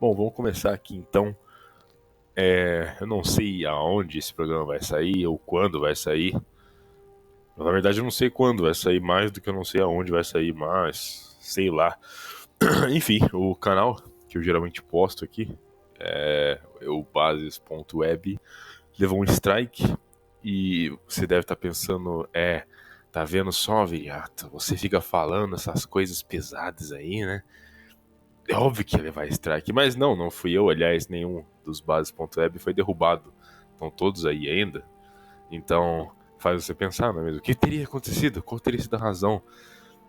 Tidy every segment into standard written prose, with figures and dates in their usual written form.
Bom, vamos começar aqui então. Eu não sei aonde esse programa vai sair ou quando vai sair. Na verdade, eu não sei quando vai sair, mais do que eu não sei aonde vai sair, mas sei lá. Enfim, o canal que eu geralmente posto aqui é o bases.web. Levou um strike e você deve estar pensando, tá vendo só, Viriato? Você fica falando essas coisas pesadas aí, né? É óbvio que ia levar strike, mas não fui eu, aliás, nenhum dos bases.web foi derrubado. Estão todos aí ainda. Então, faz você pensar, não é mesmo? O que teria acontecido? Qual teria sido a razão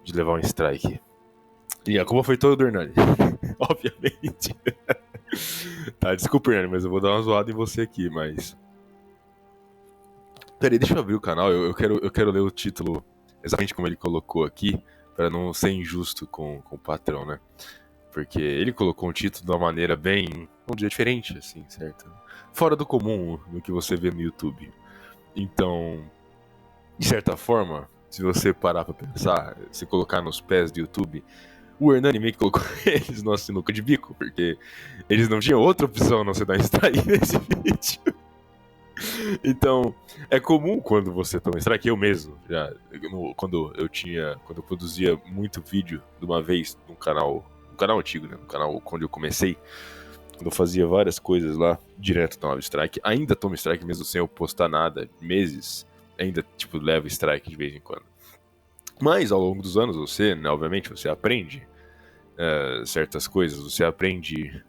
de levar um strike? E a culpa foi toda do Hernani. Obviamente. Tá, desculpa, Hernani, mas eu vou dar uma zoada em você aqui, mas... Peraí, deixa eu abrir o canal, eu quero ler o título exatamente como ele colocou aqui, para não ser injusto com o patrão, né? Porque ele colocou um título de uma maneira bem, vamos dizer, diferente, assim, certo? Fora do comum no que você vê no YouTube. Então, de certa forma, se você parar pra pensar, se colocar nos pés do YouTube, o Hernani meio que colocou eles no sinuca de bico, porque eles não tinham outra opção a não ser dar strike nesse vídeo. Então, é comum quando você toma strike, eu mesmo, quando eu produzia muito vídeo de uma vez num canal antigo, né, no canal onde eu comecei, quando eu fazia várias coisas lá, direto tomava strike, ainda tomo strike mesmo sem eu postar nada, meses, ainda, tipo, levo strike de vez em quando. Mas, ao longo dos anos, você, né, obviamente, você aprende certas coisas, você aprende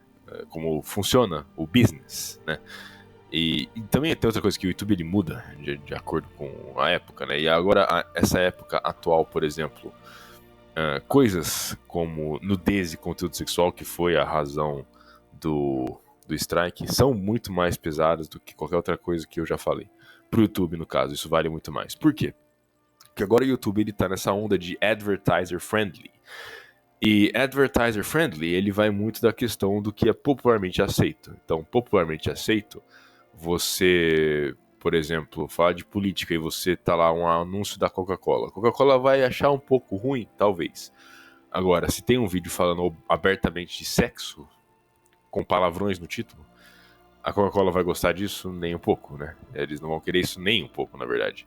como funciona o business, né? E também tem outra coisa que o YouTube ele muda de acordo com a época, né? E agora, essa época atual, por exemplo, coisas como nudez e conteúdo sexual, que foi a razão do strike, são muito mais pesadas do que qualquer outra coisa que eu já falei. Pro YouTube, no caso, isso vale muito mais. Por quê? Porque agora o YouTube ele tá nessa onda de advertiser friendly. E advertiser friendly, ele vai muito da questão do que é popularmente aceito. Então, popularmente aceito, você, por exemplo, fala de política e você tá lá um anúncio da Coca-Cola. A Coca-Cola vai achar um pouco ruim, talvez. Agora, se tem um vídeo falando abertamente de sexo, com palavrões no título, a Coca-Cola vai gostar disso nem um pouco, né? Eles não vão querer isso nem um pouco, na verdade.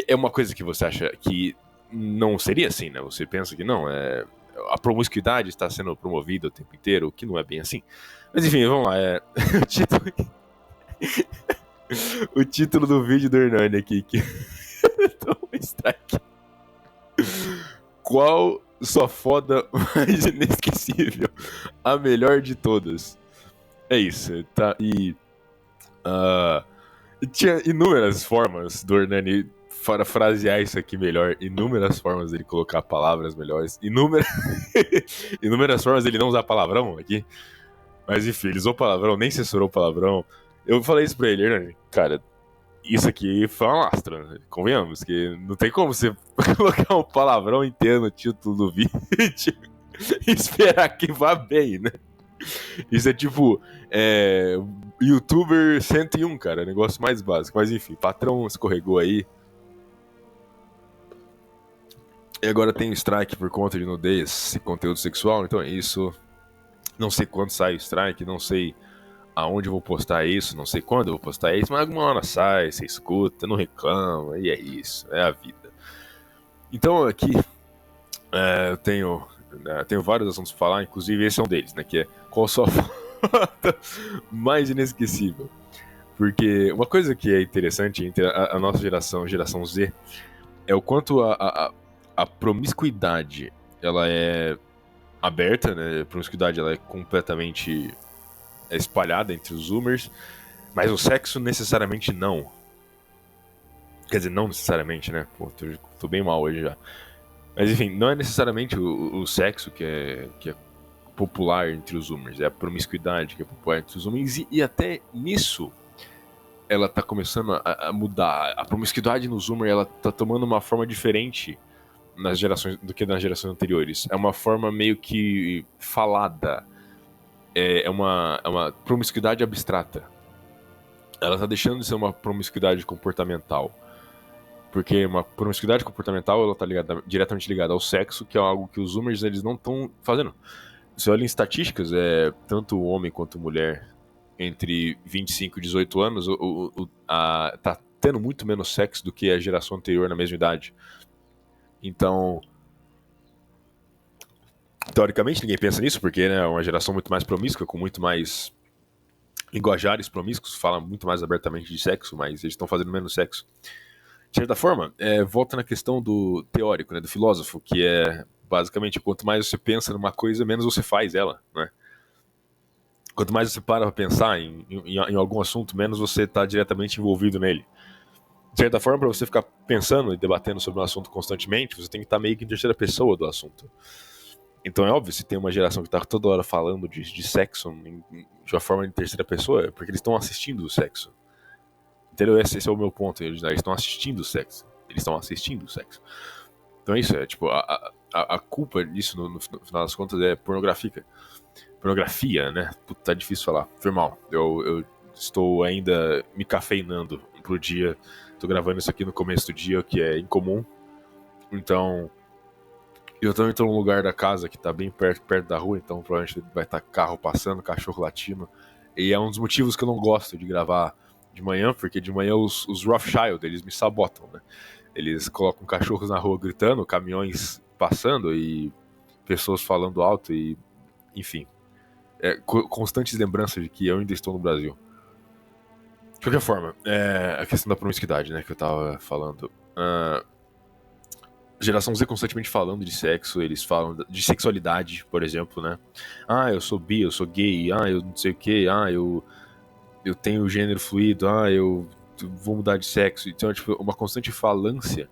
É uma coisa que você acha que não seria assim, né? Você pensa que não, a promiscuidade está sendo promovida o tempo inteiro, o que não é bem assim. Mas enfim, vamos lá. O título... o título do vídeo do Hernani aqui, que toma strike. Qual sua foda mais inesquecível? A melhor de todas. É isso, tá? E tinha inúmeras formas do Hernani parafrasear isso aqui melhor, inúmeras formas dele colocar palavras melhores, inúmeras formas dele não usar palavrão aqui. Mas enfim, ele usou palavrão, nem censurou palavrão. Eu falei isso pra ele, Hernani, cara, isso aqui foi uma lastra, né? Convenhamos, que não tem como você colocar um palavrão inteiro no título do vídeo e esperar que vá bem, né? Isso é tipo YouTuber 101, cara, negócio mais básico. Mas enfim, patrão escorregou aí. E agora tem o strike por conta de nudez e conteúdo sexual, então é isso. Não sei quando sai o strike, não sei aonde eu vou postar isso, não sei quando eu vou postar isso, mas alguma hora sai, você escuta, não reclama, e é isso, é a vida. Então aqui eu tenho vários assuntos pra falar, inclusive esse é um deles, né, que é qual a sua foto mais inesquecível. Porque uma coisa que é interessante entre a nossa geração Z, é o quanto a promiscuidade ela é aberta, né? A promiscuidade ela é completamente espalhada entre os zoomers, mas o sexo necessariamente não. Quer dizer, não necessariamente, né? Pô, tô bem mal hoje já. Mas enfim, não é necessariamente o sexo que é popular entre os zoomers, é a promiscuidade que é popular entre os homens, e até nisso ela tá começando a mudar. A promiscuidade no zoomer ela tá tomando uma forma diferente nas gerações do que nas gerações anteriores. É uma forma meio que falada. É uma promiscuidade abstrata. Ela tá deixando de ser uma promiscuidade comportamental. Porque uma promiscuidade comportamental ela tá diretamente ligada ao sexo, que é algo que os zoomers eles não estão fazendo. Você olha em estatísticas, tanto homem quanto mulher entre 25 e 18 anos tá tendo muito menos sexo do que a geração anterior na mesma idade. Então, teoricamente, ninguém pensa nisso, porque né, é uma geração muito mais promíscua, com muito mais linguajares promíscuos, fala muito mais abertamente de sexo, mas eles estão fazendo menos sexo. De certa forma, volta na questão do teórico, né, do filósofo, que é basicamente quanto mais você pensa numa coisa, menos você faz ela, né? Quanto mais você para pra pensar em algum assunto, menos você está diretamente envolvido nele. De certa forma, para você ficar pensando e debatendo sobre um assunto constantemente, você tem que estar meio que em terceira pessoa do assunto. Então é óbvio, se tem uma geração que está toda hora falando de sexo de uma forma de terceira pessoa, é porque eles estão assistindo o sexo. Entendeu? Esse é o meu ponto. Eles estão assistindo o sexo. Eles estão assistindo o sexo. Então é isso, tipo, a culpa disso, no final das contas, é pornográfica. Pornografia, né? Puta, tá difícil falar. Foi mal. Eu estou ainda me cafeinando pro dia. Tô gravando isso aqui no começo do dia, que é incomum. Então, eu também tô num lugar da casa que tá bem perto da rua, então provavelmente vai estar carro passando, cachorro latindo. E é um dos motivos que eu não gosto de gravar de manhã, porque de manhã os Rothschild, eles me sabotam, né? Eles colocam cachorros na rua gritando, caminhões passando e pessoas falando alto e, enfim, constantes lembranças de que eu ainda estou no Brasil. De qualquer forma, a questão da promiscuidade, né, que eu tava falando. Geração Z constantemente falando de sexo, eles falam de sexualidade, por exemplo, né? Ah, eu sou bi, eu sou gay, eu não sei o que, eu tenho gênero fluido, eu vou mudar de sexo. Então, tipo, uma constante falância,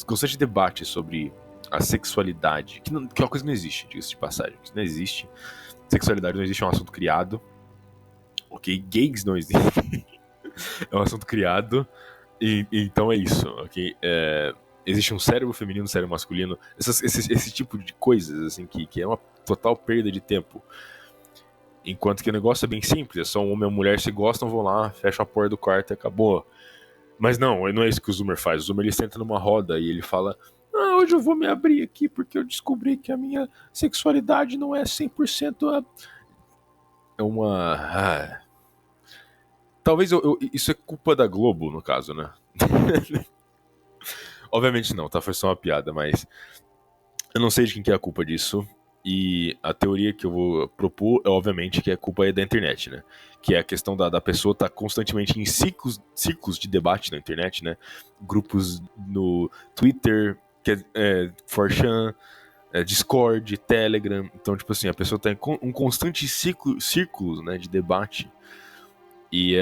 constante debate sobre a sexualidade, que é uma coisa que não existe, diga-se de passagem. Isso não existe. Sexualidade não existe, é um assunto criado. Ok? Gays não existe. É um assunto criado. E então é isso, ok? Existe um cérebro feminino, um cérebro masculino. Esse tipo de coisas, assim, que é uma total perda de tempo. Enquanto que o negócio é bem simples, é só um homem e uma mulher se gostam, vão lá, fecham a porta do quarto e acabou. Mas não é isso que o Zoomer faz. O Zoomer ele senta numa roda e ele fala: hoje eu vou me abrir aqui porque eu descobri que a minha sexualidade não é 100% é uma... Talvez isso é culpa da Globo, no caso, né? Obviamente não, tá? Foi só uma piada, mas eu não sei de quem que é a culpa disso. E a teoria que eu vou propor é, obviamente, que a culpa é da internet, né? Que é a questão da pessoa estar constantemente em ciclos de debate na internet, né? Grupos no Twitter, 4chan, Discord, Telegram. Então, tipo assim, a pessoa tá em um constante círculos, né, de debate. E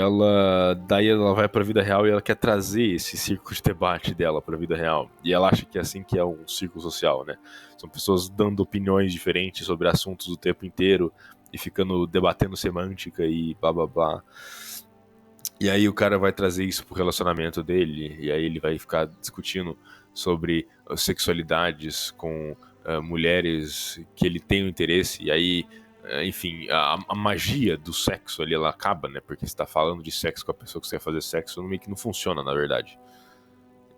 daí ela vai pra vida real e ela quer trazer esse círculo de debate dela pra vida real. E ela acha que é assim que é um círculo social, né? São pessoas dando opiniões diferentes sobre assuntos o tempo inteiro e ficando debatendo semântica e blá blá blá. E aí o cara vai trazer isso pro relacionamento dele, e aí ele vai ficar discutindo sobre sexualidades com mulheres que ele tem um interesse, e aí enfim, a magia do sexo ali, ela acaba, né? Porque você tá falando de sexo com a pessoa que você quer fazer sexo, meio que não funciona, na verdade.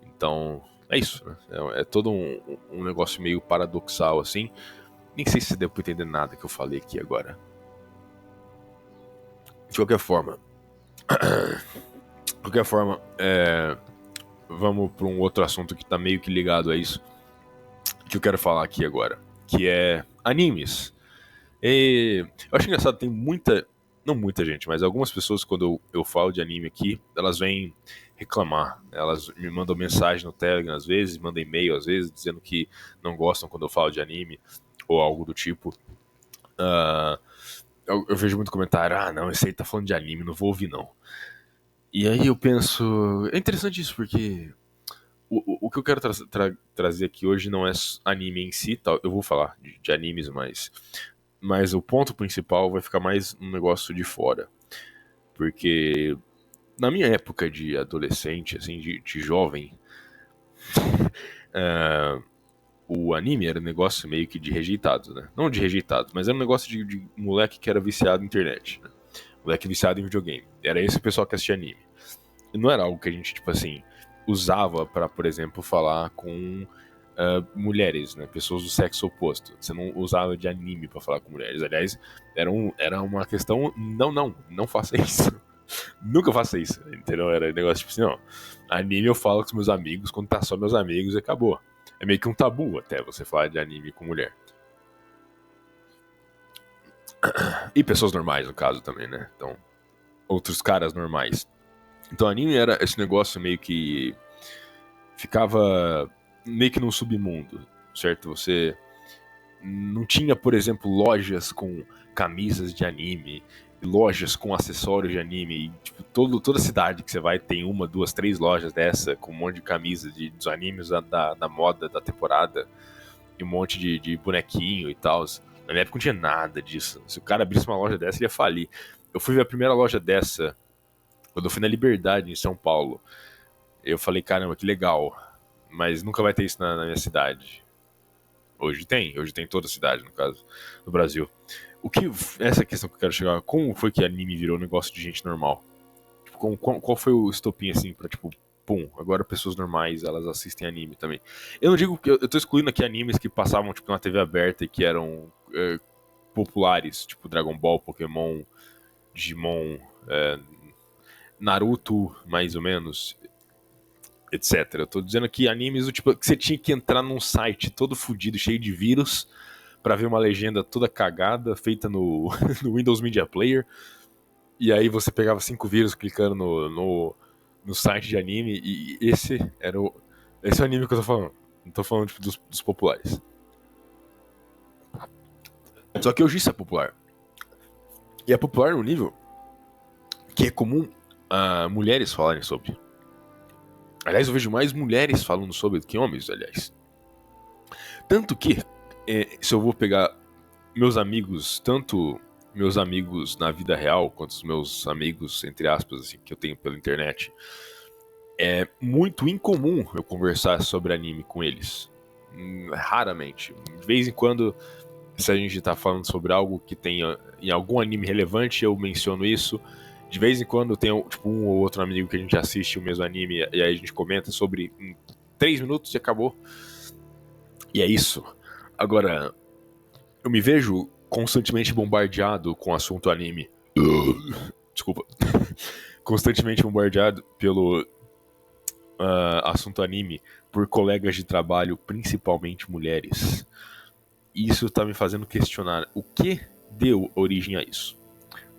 Então, é isso, né? É todo um negócio meio paradoxal, assim. Nem sei se deu pra entender nada que eu falei aqui agora. De qualquer forma... vamos pra um outro assunto que tá meio que ligado a isso, que eu quero falar aqui agora, que é animes. E eu acho engraçado, tem não muita gente, mas algumas pessoas, quando eu falo de anime aqui, elas vêm reclamar. Elas me mandam mensagem no Telegram às vezes, mandam e-mail às vezes, dizendo que não gostam quando eu falo de anime, ou algo do tipo. Eu vejo muito comentário: não, esse aí tá falando de anime, não vou ouvir não. E aí eu penso, é interessante isso, porque o que eu quero trazer aqui hoje não é anime em si, eu vou falar de animes, mas o ponto principal vai ficar mais um negócio de fora. Porque na minha época de adolescente, assim, de jovem, o anime era um negócio meio que de rejeitados, né? Não de rejeitados, mas era um negócio de moleque que era viciado na internet, né? Moleque viciado em videogame. Era esse o pessoal que assistia anime. E não era algo que a gente, tipo assim, usava pra, por exemplo, falar com mulheres, né? Pessoas do sexo oposto. Você não usava de anime pra falar com mulheres. Aliás, era uma questão, não faça isso. Nunca faça isso, entendeu? Era negócio tipo assim, ó, anime eu falo com os meus amigos quando tá só meus amigos e acabou. É meio que um tabu até você falar de anime com mulher. E pessoas normais, no caso, também, né? Então, outros caras normais. Então, anime era esse negócio meio que ficava meio que num submundo, certo? Você não tinha, por exemplo, lojas com camisas de anime, lojas com acessórios de anime. E, tipo, toda cidade que você vai tem uma, duas, três lojas dessa, com um monte de camisas dos animes da moda, da temporada, e um monte de bonequinho e tal. Na minha época não tinha nada disso. Se o cara abrisse uma loja dessa, ele ia falir. Eu fui ver a primeira loja dessa quando eu fui na Liberdade, em São Paulo. Eu falei, caramba, que legal. Mas nunca vai ter isso na minha cidade. Hoje tem em toda a cidade, no caso, no Brasil. Essa é a questão que eu quero chegar. Como foi que anime virou um negócio de gente normal? Tipo, qual foi o estopim, assim, pra, tipo, pum, agora pessoas normais, elas assistem anime também. Eu não digo que eu tô excluindo aqui animes que passavam, tipo, na TV aberta e que eram populares, tipo Dragon Ball, Pokémon, Digimon, Naruto, mais ou menos, etc. Eu tô dizendo que animes do tipo que você tinha que entrar num site todo fodido, cheio de vírus, pra ver uma legenda toda cagada, feita no, no Windows Media Player. E aí você pegava 5 vírus clicando no site de anime. E esse é o anime que eu tô falando. Não tô falando tipo, dos populares. Só que hoje isso é popular. E é popular no nível que é comum mulheres falarem sobre. Aliás, eu vejo mais mulheres falando sobre do que homens, aliás. Tanto que, se eu vou pegar meus amigos, tanto meus amigos na vida real, quanto os meus amigos, entre aspas, assim, que eu tenho pela internet, é muito incomum eu conversar sobre anime com eles. Raramente. De vez em quando, se a gente tá falando sobre algo que tenha em algum anime relevante, eu menciono isso. De vez em quando tem tipo, um ou outro amigo que a gente assiste o mesmo anime e aí a gente comenta sobre em 3 minutos e acabou. E é isso. Agora, eu me vejo constantemente bombardeado com o assunto anime. Desculpa. Constantemente bombardeado pelo assunto anime por colegas de trabalho, principalmente mulheres. E isso tá me fazendo questionar o que deu origem a isso.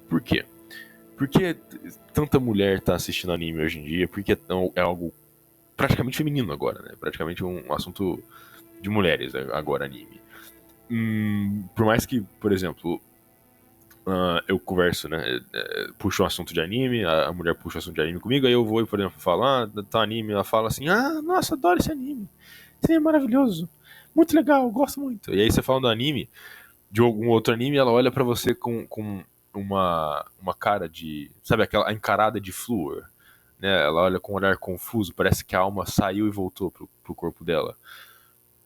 Por quê? Porque tanta mulher tá assistindo anime hoje em dia? Porque é algo praticamente feminino agora, né? Praticamente um assunto de mulheres agora, anime. Por mais que, por exemplo, eu converso, né? Puxo um assunto de anime, a mulher puxa um assunto de anime comigo, aí eu vou, por exemplo, falar, tá anime, ela fala assim, nossa, adoro esse anime. Esse anime é maravilhoso. Muito legal, gosto muito. E aí você fala do anime, de algum outro anime, ela olha pra você com uma cara de, sabe, aquela encarada de flúor, né? Ela olha com um olhar confuso, parece que a alma saiu e voltou pro corpo dela.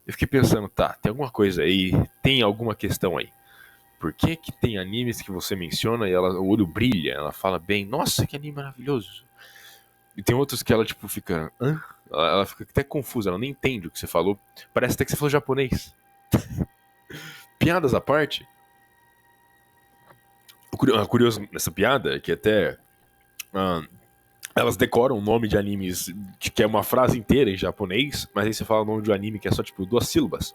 Eu fiquei pensando, tá, tem alguma coisa aí, tem alguma questão aí. Por que que tem animes que você menciona e o olho brilha, ela fala bem, nossa, que anime maravilhoso. E tem outros que ela, tipo, fica, hã? Ela fica até confusa, ela nem entende o que você falou. Parece até que você falou japonês. Piadas à parte, o curioso nessa piada é que até elas decoram o nome de animes que é uma frase inteira em japonês, mas aí você fala o nome de um anime que é só, tipo, 2 sílabas.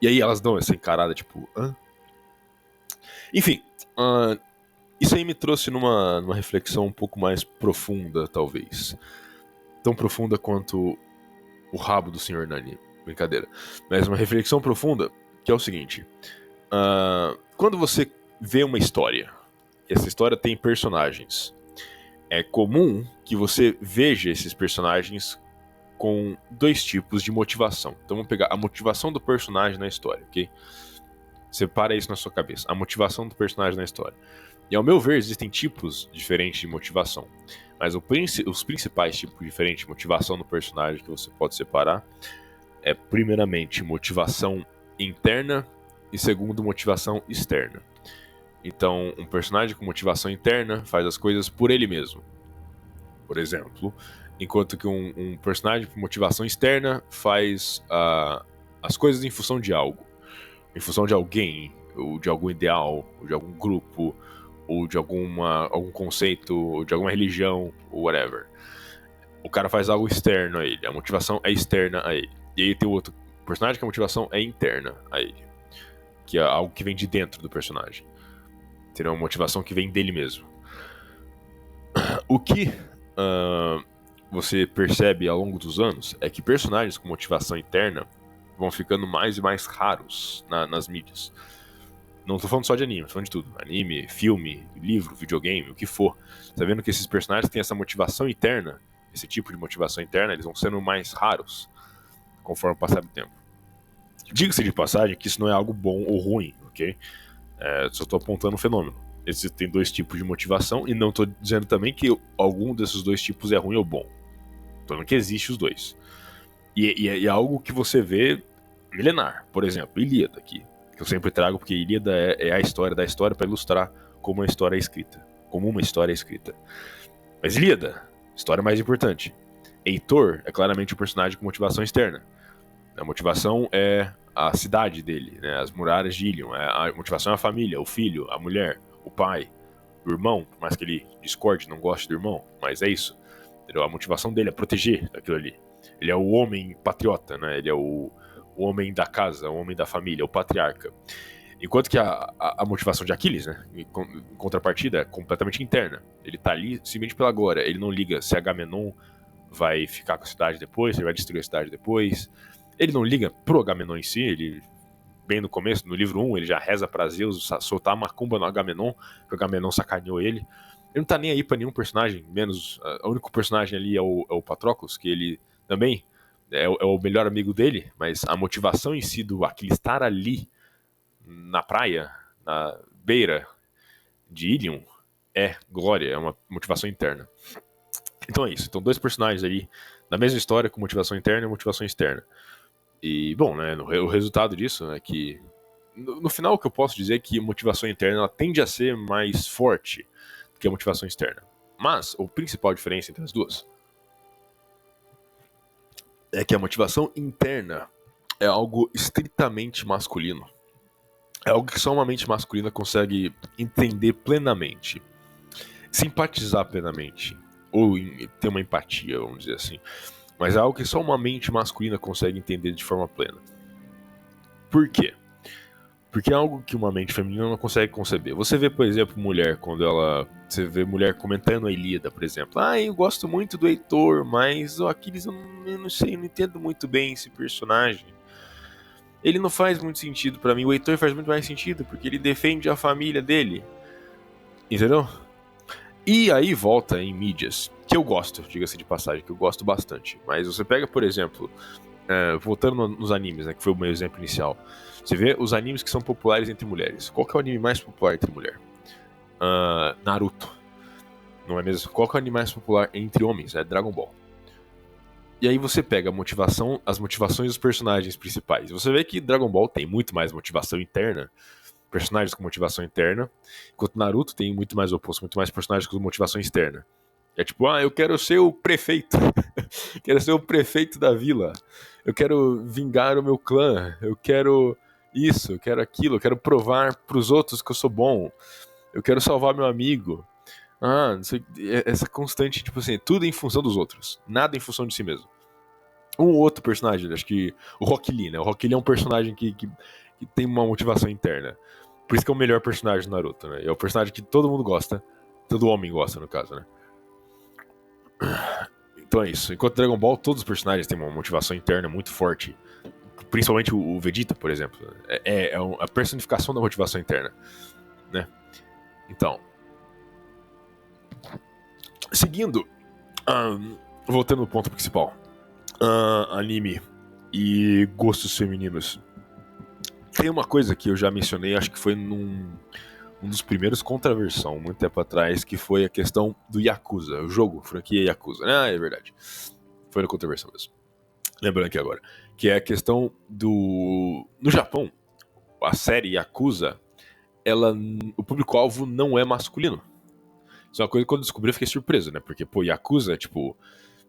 E aí elas dão essa encarada, tipo, hã? Enfim, isso aí me trouxe numa reflexão um pouco mais profunda, talvez. Tão profunda quanto o rabo do Sr. Nani. Brincadeira. Mas uma reflexão profunda, que é o seguinte. Quando você vê uma história, e essa história tem personagens, é comum que você veja esses personagens com 2 tipos de motivação. Então vamos pegar a motivação do personagem na história, ok? Separa isso na sua cabeça. A motivação do personagem na história. E ao meu ver, existem tipos diferentes de motivação. Mas os principais tipos diferentes de motivação do personagem que você pode separar é, primeiramente, motivação interna e, segundo, motivação externa. Então, um personagem com motivação interna faz as coisas por ele mesmo, por exemplo, enquanto que um personagem com motivação externa faz as coisas em função de algo. Em função de alguém, ou de algum ideal, ou de algum grupo, ou de algum conceito, ou de alguma religião, ou whatever. O cara faz algo externo a ele, a motivação é externa a ele. E aí tem o outro personagem que a motivação é interna a ele, que é algo que vem de dentro do personagem. Teria uma motivação que vem dele mesmo. O que você percebe ao longo dos anos é que personagens com motivação interna vão ficando mais e mais raros nas mídias. Não tô falando só de anime, tô falando de tudo. Anime, filme, livro, videogame, o que for. Tá vendo que esses personagens têm essa motivação interna, esse tipo de motivação interna, eles vão sendo mais raros conforme o passar do tempo. Diga-se de passagem que isso não é algo bom ou ruim, ok? Só tô apontando um fenômeno. Existem dois tipos de motivação e não tô dizendo também que algum desses dois tipos é ruim ou bom. Tô dizendo que existe os dois. E é algo que você vê milenar. Por exemplo, Ilíada aqui, que eu sempre trago porque Ilíada é a história da história para ilustrar como uma história é escrita. Como uma história é escrita. Mas Ilíada, história mais importante. Heitor é claramente um personagem com motivação externa. A motivação é a cidade dele, né, as muralhas de Ilion. A motivação é a família, o filho, a mulher, o pai, o irmão, por mais que ele discorde, não goste do irmão, mas é isso. Entendeu? A motivação dele é proteger aquilo ali. Ele é o homem patriota, né? Ele é o homem da casa, o homem da família, o patriarca. Enquanto que a motivação de Aquiles, né, em contrapartida, é completamente interna. Ele tá ali simplesmente pela glória. Ele não liga se Agamenon vai ficar com a cidade depois, se ele vai destruir a cidade depois. Ele não liga pro Agamenon em si, ele, bem no começo, no livro 1, ele já reza pra Zeus soltar a macumba no Agamenon, porque o Agamenon sacaneou ele. Ele não tá nem aí pra nenhum personagem, menos... O único personagem ali é o Patroclus, que ele também é o melhor amigo dele, mas a motivação em si do Aquiles estar ali, na praia, na beira de Ilion, é glória, é uma motivação interna. Então é isso. Então, dois personagens ali na mesma história com motivação interna e motivação externa. E, bom, né, o resultado disso é que, no final, o que eu posso dizer é que a motivação interna ela tende a ser mais forte do que a motivação externa. Mas, a principal diferença entre as duas é que a motivação interna é algo estritamente masculino. É algo que só uma mente masculina consegue entender plenamente, simpatizar plenamente, ou ter uma empatia, vamos dizer assim. Mas é algo que só uma mente masculina consegue entender de forma plena. Por quê? Porque é algo que uma mente feminina não consegue conceber. Você vê, por exemplo, mulher, você vê mulher comentando a Ilíada, por exemplo. Eu gosto muito do Heitor, mas o Aquiles eu não sei, eu não entendo muito bem esse personagem. Ele não faz muito sentido pra mim. O Heitor faz muito mais sentido, porque ele defende a família dele. Entendeu? E aí volta em mídias, que eu gosto, diga-se de passagem, que eu gosto bastante. Mas você pega, por exemplo, voltando nos animes, né, que foi o meu exemplo inicial. Você vê os animes que são populares entre mulheres. Qual que é o anime mais popular entre mulher? Naruto. Não é mesmo? Qual que é o anime mais popular entre homens? É Dragon Ball. E aí você pega as motivações dos personagens principais. Você vê que Dragon Ball tem muito mais motivação interna, personagens com motivação interna, enquanto Naruto tem muito mais oposto, muito mais personagens com motivação externa. É tipo, eu quero ser o prefeito, quero ser o prefeito da vila, eu quero vingar o meu clã, eu quero isso, eu quero aquilo, eu quero provar pros outros que eu sou bom, eu quero salvar meu amigo. Não sei, essa constante, tipo assim, tudo em função dos outros, nada em função de si mesmo. Um outro personagem, acho que o Rock Lee, né? O Rock Lee é um personagem que tem uma motivação interna. Por isso que é o melhor personagem do Naruto, né? É o personagem que todo mundo gosta, todo homem gosta, no caso, né? Então é isso. Enquanto Dragon Ball, todos os personagens têm uma motivação interna muito forte. Principalmente o Vegeta, por exemplo. É a personificação da motivação interna, né? Então, seguindo, voltando no ponto principal, anime e gostos femininos. Tem uma coisa que eu já mencionei, acho que foi um dos primeiros Contraversão, muito tempo atrás, que foi a questão do Yakuza, o jogo, franquia Yakuza. É verdade. Foi no Contraversão mesmo. Lembrando aqui agora. Que é a questão do... No Japão, a série Yakuza, o público-alvo não é masculino. Isso é uma coisa que quando eu descobri eu fiquei surpreso, né? Porque, Yakuza, tipo,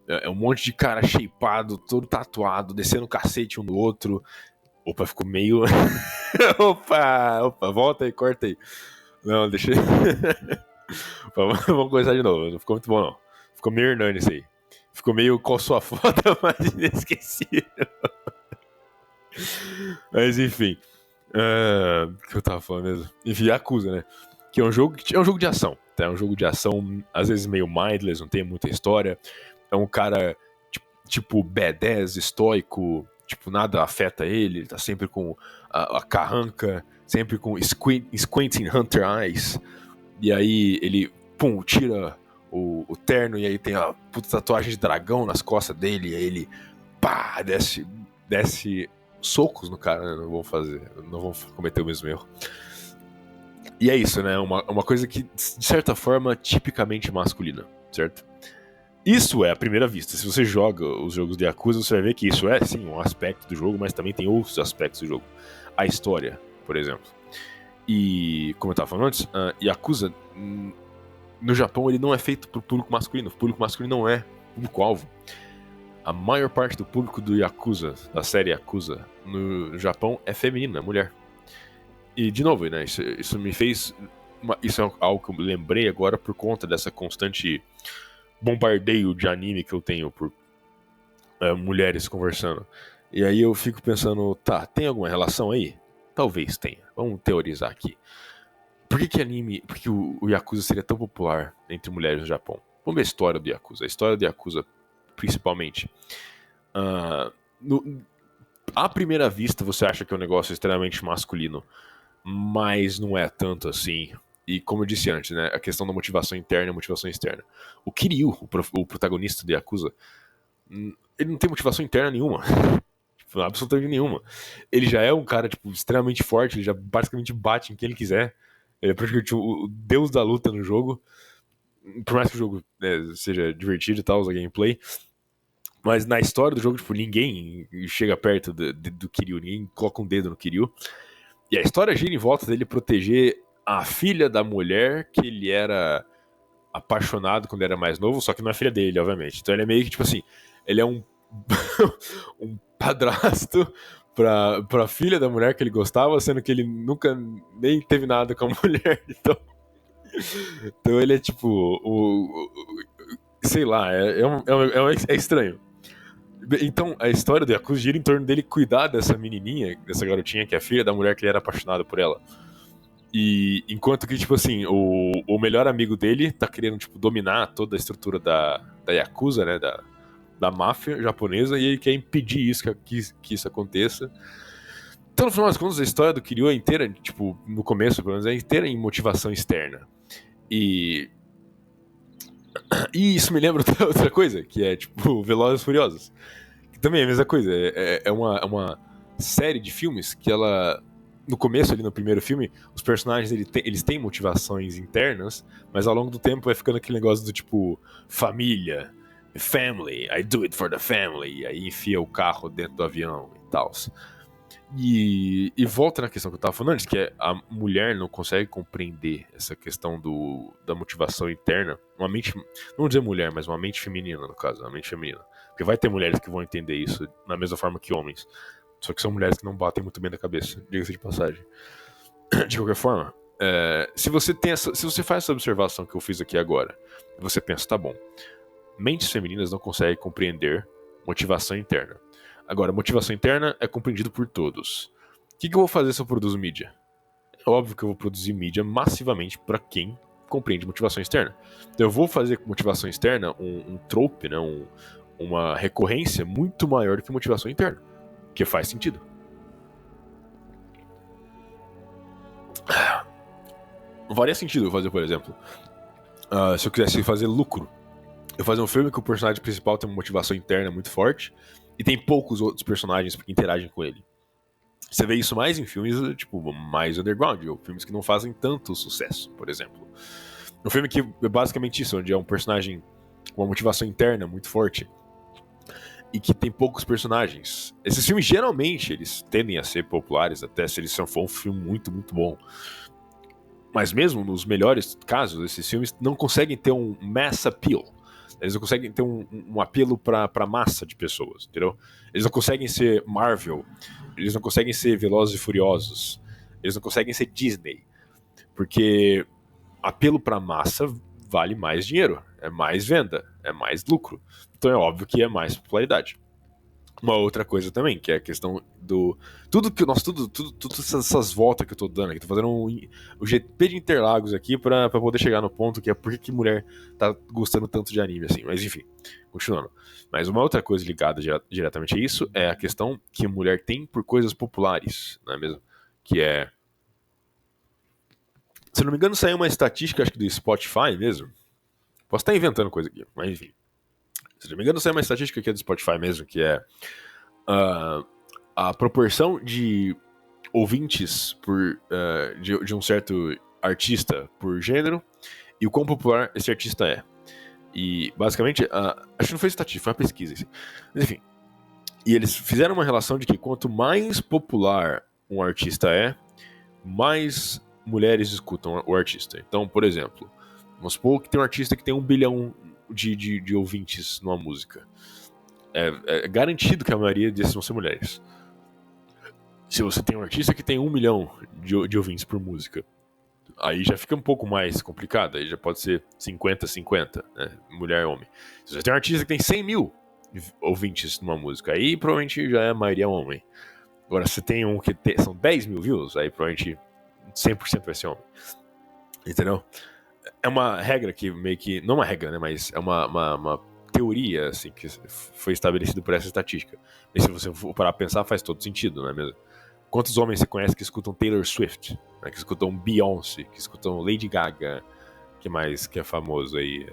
é um monte de cara shapeado, todo tatuado, descendo cacete um no outro. Opa, ficou meio... Opa, volta aí, corta aí. Não, deixa... Vamos começar de novo, não ficou muito bom não. Ficou meio Hernani isso aí. Ficou meio qual sua foda, mas inesquecível. Mas enfim. O que eu tava falando mesmo? Enfim, Yakuza, né? Que é um jogo de ação. Tá? É um jogo de ação, às vezes meio mindless, não tem muita história. É um cara tipo B10, estoico, tipo, nada afeta ele tá sempre com a carranca, sempre com squinting hunter eyes. E aí ele, pum, tira o terno e aí tem a puta tatuagem de dragão nas costas dele. E aí ele, pá, desce socos no cara, né? Não vou cometer o mesmo erro. E é isso, né? Uma coisa que, de certa forma, tipicamente masculina, certo? Isso é à primeira vista. Se você joga os jogos de Yakuza, você vai ver que isso é, sim, um aspecto do jogo, mas também tem outros aspectos do jogo. A história, por exemplo. E, como eu estava falando antes, Yakuza, no Japão, ele não é feito pro público masculino. O público masculino não é público-alvo. A maior parte do público do Yakuza, da série Yakuza, no Japão, é feminino, é mulher. E, de novo, né, isso me fez... Isso é algo que eu lembrei agora por conta dessa constante bombardeio de anime que eu tenho por mulheres conversando. E aí eu fico pensando, tá, tem alguma relação aí? Talvez tenha. Vamos teorizar aqui. Por que anime, por que o Yakuza seria tão popular entre mulheres no Japão? Vamos ver a história do Yakuza. A história do Yakuza, principalmente. À primeira vista, você acha que é um negócio extremamente masculino, mas não é tanto assim. E como eu disse antes, né, a questão da motivação interna e motivação externa. O Kiryu, o protagonista de Yakuza, ele não tem motivação interna nenhuma. Tipo, absolutamente nenhuma. Ele já é um cara tipo, extremamente forte, ele já basicamente bate em quem ele quiser. Ele é praticamente o deus da luta no jogo. Por mais que o jogo seja divertido e tal, usa gameplay. Mas na história do jogo, tipo, ninguém chega perto do Kiryu, ninguém coloca um dedo no Kiryu. E a história gira em volta dele proteger a filha da mulher que ele era apaixonado quando era mais novo, só que não é filha dele, obviamente. Então ele é meio que, tipo assim, ele é um um padrasto pra filha da mulher que ele gostava, sendo que ele nunca nem teve nada com a mulher. Então ele é tipo sei lá, é estranho. Então, a história do Yakuza gira em torno dele cuidar dessa menininha, dessa garotinha que é a filha da mulher que ele era apaixonado por ela. E enquanto que, tipo assim, o melhor amigo dele tá querendo, tipo, dominar toda a estrutura da Yakuza, né, da máfia japonesa, e ele quer impedir isso, que isso aconteça. Então, no final das contas, a história do Kiryu é inteira, tipo, no começo, pelo menos, é inteira em motivação externa. E isso me lembra outra coisa, que é, tipo, Velozes e Furiosos. Que também é a mesma coisa, é uma série de filmes que ela... No começo, ali no primeiro filme, os personagens eles têm motivações internas, mas ao longo do tempo vai ficando aquele negócio do tipo, família, family, I do it for the family, aí enfia o carro dentro do avião e tal. E volta na questão que eu tava falando antes, que é a mulher não consegue compreender essa questão da motivação interna. Uma mente, não vou dizer mulher, mas uma mente feminina, no caso, uma mente feminina. Porque vai ter mulheres que vão entender isso da mesma forma que homens. Só que são mulheres que não batem muito bem na cabeça, diga-se de passagem. De qualquer forma, se você faz essa observação que eu fiz aqui agora, você pensa, tá bom, mentes femininas não conseguem compreender motivação interna. Agora, motivação interna é compreendido por todos. O que eu vou fazer se eu produzo mídia? É óbvio que eu vou produzir mídia massivamente para quem compreende motivação externa. Então eu vou fazer com motivação externa um trope, né, uma recorrência muito maior do que motivação interna. Que faz sentido. Não faria sentido eu fazer, por exemplo, se eu quisesse fazer lucro, eu fazer um filme que o personagem principal tem uma motivação interna muito forte e tem poucos outros personagens que interagem com ele. Você vê isso mais em filmes, tipo, mais underground, ou filmes que não fazem tanto sucesso, por exemplo. Um filme que é basicamente isso, onde é um personagem com uma motivação interna muito forte e que tem poucos personagens. Esses filmes, geralmente, eles tendem a ser populares, até se eles for um filme muito, muito bom. Mas mesmo nos melhores casos, esses filmes não conseguem ter um mass appeal. Eles não conseguem ter um apelo pra massa de pessoas, entendeu? Eles não conseguem ser Marvel, eles não conseguem ser Velozes e Furiosos, eles não conseguem ser Disney, porque apelo pra massa vale mais dinheiro, é mais venda, é mais lucro. Então é óbvio que é mais popularidade. Uma outra coisa também, que é a questão do. Tudo que. Nossa, tudo essas voltas que eu tô dando aqui. Tô fazendo o GP de Interlagos aqui pra poder chegar no ponto que é por que mulher tá gostando tanto de anime, assim. Mas enfim, continuando. Mas uma outra coisa ligada diretamente a isso é a questão que mulher tem por coisas populares, não é mesmo? Que é. Se não me engano, saiu uma estatística, acho que do Spotify mesmo. Posso estar inventando coisa aqui, mas enfim. Se não me engano, saiu uma estatística aqui do Spotify mesmo, que é. Uh, a proporção de ouvintes de um certo artista por gênero e o quão popular esse artista é. E, basicamente, acho que não foi estatística, foi uma pesquisa. Assim. Mas, enfim. E eles fizeram uma relação de que quanto mais popular um artista é, mais mulheres escutam o artista. Então, por exemplo, vamos supor que tem um artista que tem 1 bilhão de ouvintes numa música. É garantido que a maioria desses vão ser mulheres. Se você tem um artista que tem 1 milhão de ouvintes por música, aí já fica um pouco mais complicado. Aí já pode ser 50-50, né? Mulher e homem. Se você tem um artista que tem 100 mil ouvintes numa música, aí provavelmente já é a maioria homem. Agora, se tem um que são 10 mil views, aí provavelmente 100% vai ser homem. Entendeu? É uma regra que meio que... Não uma regra, né? Mas é uma teoria, assim, que foi estabelecida por essa estatística. E se você for parar a pensar, faz todo sentido, não é mesmo? Quantos homens você conhece que escutam Taylor Swift, né, que escutam Beyoncé, que escutam Lady Gaga, que mais que é famoso aí?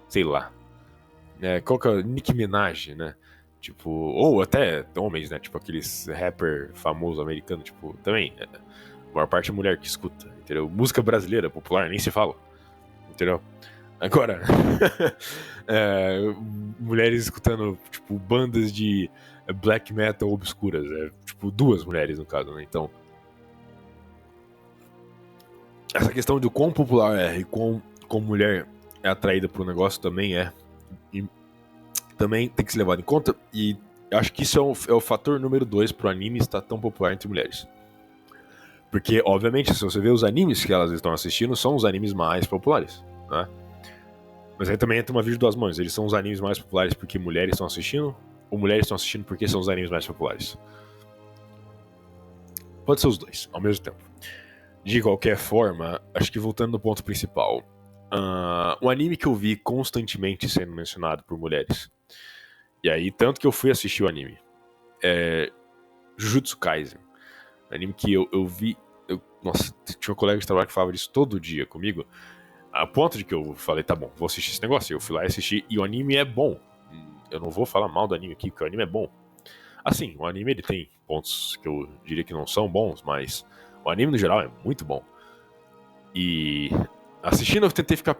Sei lá. Qual que é? Nicki Minaj, né? Tipo, ou até homens, né? Tipo aqueles rapper famoso americano, tipo, também. A maior parte é mulher que escuta, entendeu? Música brasileira, popular, nem se fala, entendeu? Agora, mulheres escutando, tipo, bandas de black metal obscuras. Tipo, 2 mulheres, no caso, né? Então, essa questão de quão popular é e quão mulher é atraída pro negócio também e também tem que ser levado em conta. E acho que isso é o fator número 2 pro anime estar tão popular entre mulheres. Porque, obviamente, se você vê os animes que elas estão assistindo, são os animes mais populares, né? Mas aí também entra uma via de 2 mãos. Eles são os animes mais populares porque mulheres estão assistindo, ou mulheres estão assistindo porque são os animes mais populares? Pode ser os dois, ao mesmo tempo. De qualquer forma, acho que voltando no ponto principal, um anime que eu vi constantemente sendo mencionado por mulheres, e aí tanto que eu fui assistir o anime, é Jujutsu Kaisen. Um anime que eu vi... Nossa, tinha um colega de trabalho que falava disso todo dia comigo, a ponto de que eu falei, tá bom, vou assistir esse negócio. Eu fui lá e assisti, e o anime é bom. Eu não vou falar mal do anime aqui, porque o anime é bom. Assim, o anime ele tem pontos que eu diria que não são bons, mas o anime no geral é muito bom. E assistindo eu tentei ficar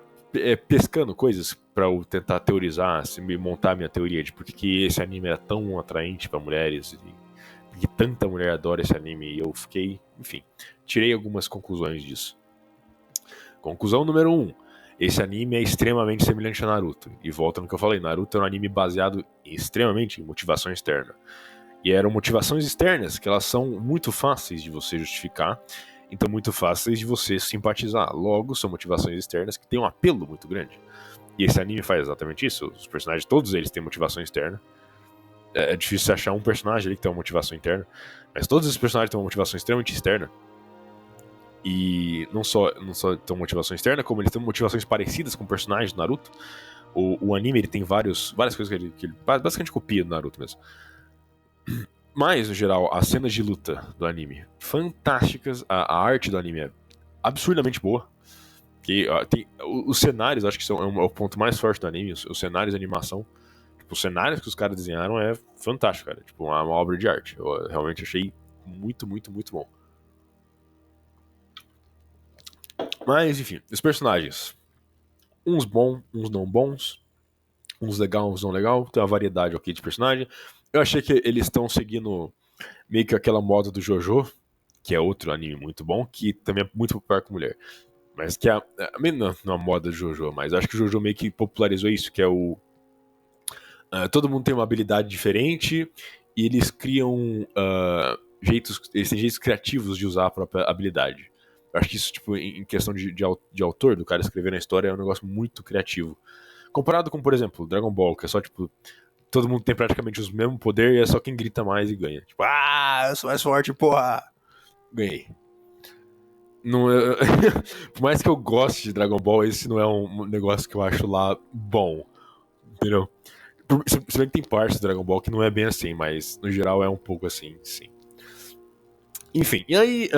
pescando coisas pra eu tentar teorizar, montar minha teoria de por que esse anime é tão atraente pra mulheres, e porque tanta mulher adora esse anime, e eu fiquei, enfim, tirei algumas conclusões disso. Conclusão número 1. Esse anime é extremamente semelhante a Naruto. E volta no que eu falei, Naruto é um anime baseado extremamente em motivação externa. E eram motivações externas que elas são muito fáceis de você justificar, então muito fáceis de você simpatizar. Logo, são motivações externas que têm um apelo muito grande. E esse anime faz exatamente isso. Os personagens, todos eles têm motivação externa. É difícil achar um personagem ali que tem uma motivação interna, mas todos os personagens têm uma motivação extremamente externa. E não só têm motivação externa, como eles têm motivações parecidas com personagens do Naruto. O anime ele tem várias coisas que ele basicamente copia do Naruto mesmo. Mas, no geral, as cenas de luta do anime, fantásticas. A arte do anime é absurdamente boa. Os cenários, acho que é o ponto mais forte do anime. Os cenários de animação. Tipo, os cenários que os caras desenharam é fantástico, cara. Tipo, uma obra de arte. Eu realmente achei muito, muito, muito bom. Mas, enfim, os personagens. Uns bons, uns não bons. Uns legal, uns não legal. Tem uma variedade aqui de personagem. Eu achei que eles estão seguindo meio que aquela moda do JoJo, que é outro anime muito bom, que também é muito popular com mulher. Mas que não a moda do Jojo, mas eu acho que o Jojo meio que popularizou isso, que é todo mundo tem uma habilidade diferente e eles criam eles têm jeitos criativos de usar a própria habilidade. Eu acho que isso, tipo, em questão de autor, do cara escrevendo a história, é um negócio muito criativo. Comparado com, por exemplo, Dragon Ball, que é só, tipo, todo mundo tem praticamente os mesmos poderes e é só quem grita mais e ganha. Tipo, eu sou mais forte, porra! Ganhei. Não, por mais que eu goste de Dragon Ball, esse não é um negócio que eu acho lá bom. Entendeu? Se bem que tem partes do Dragon Ball que não é bem assim, mas no geral é um pouco assim, sim. Enfim, e aí,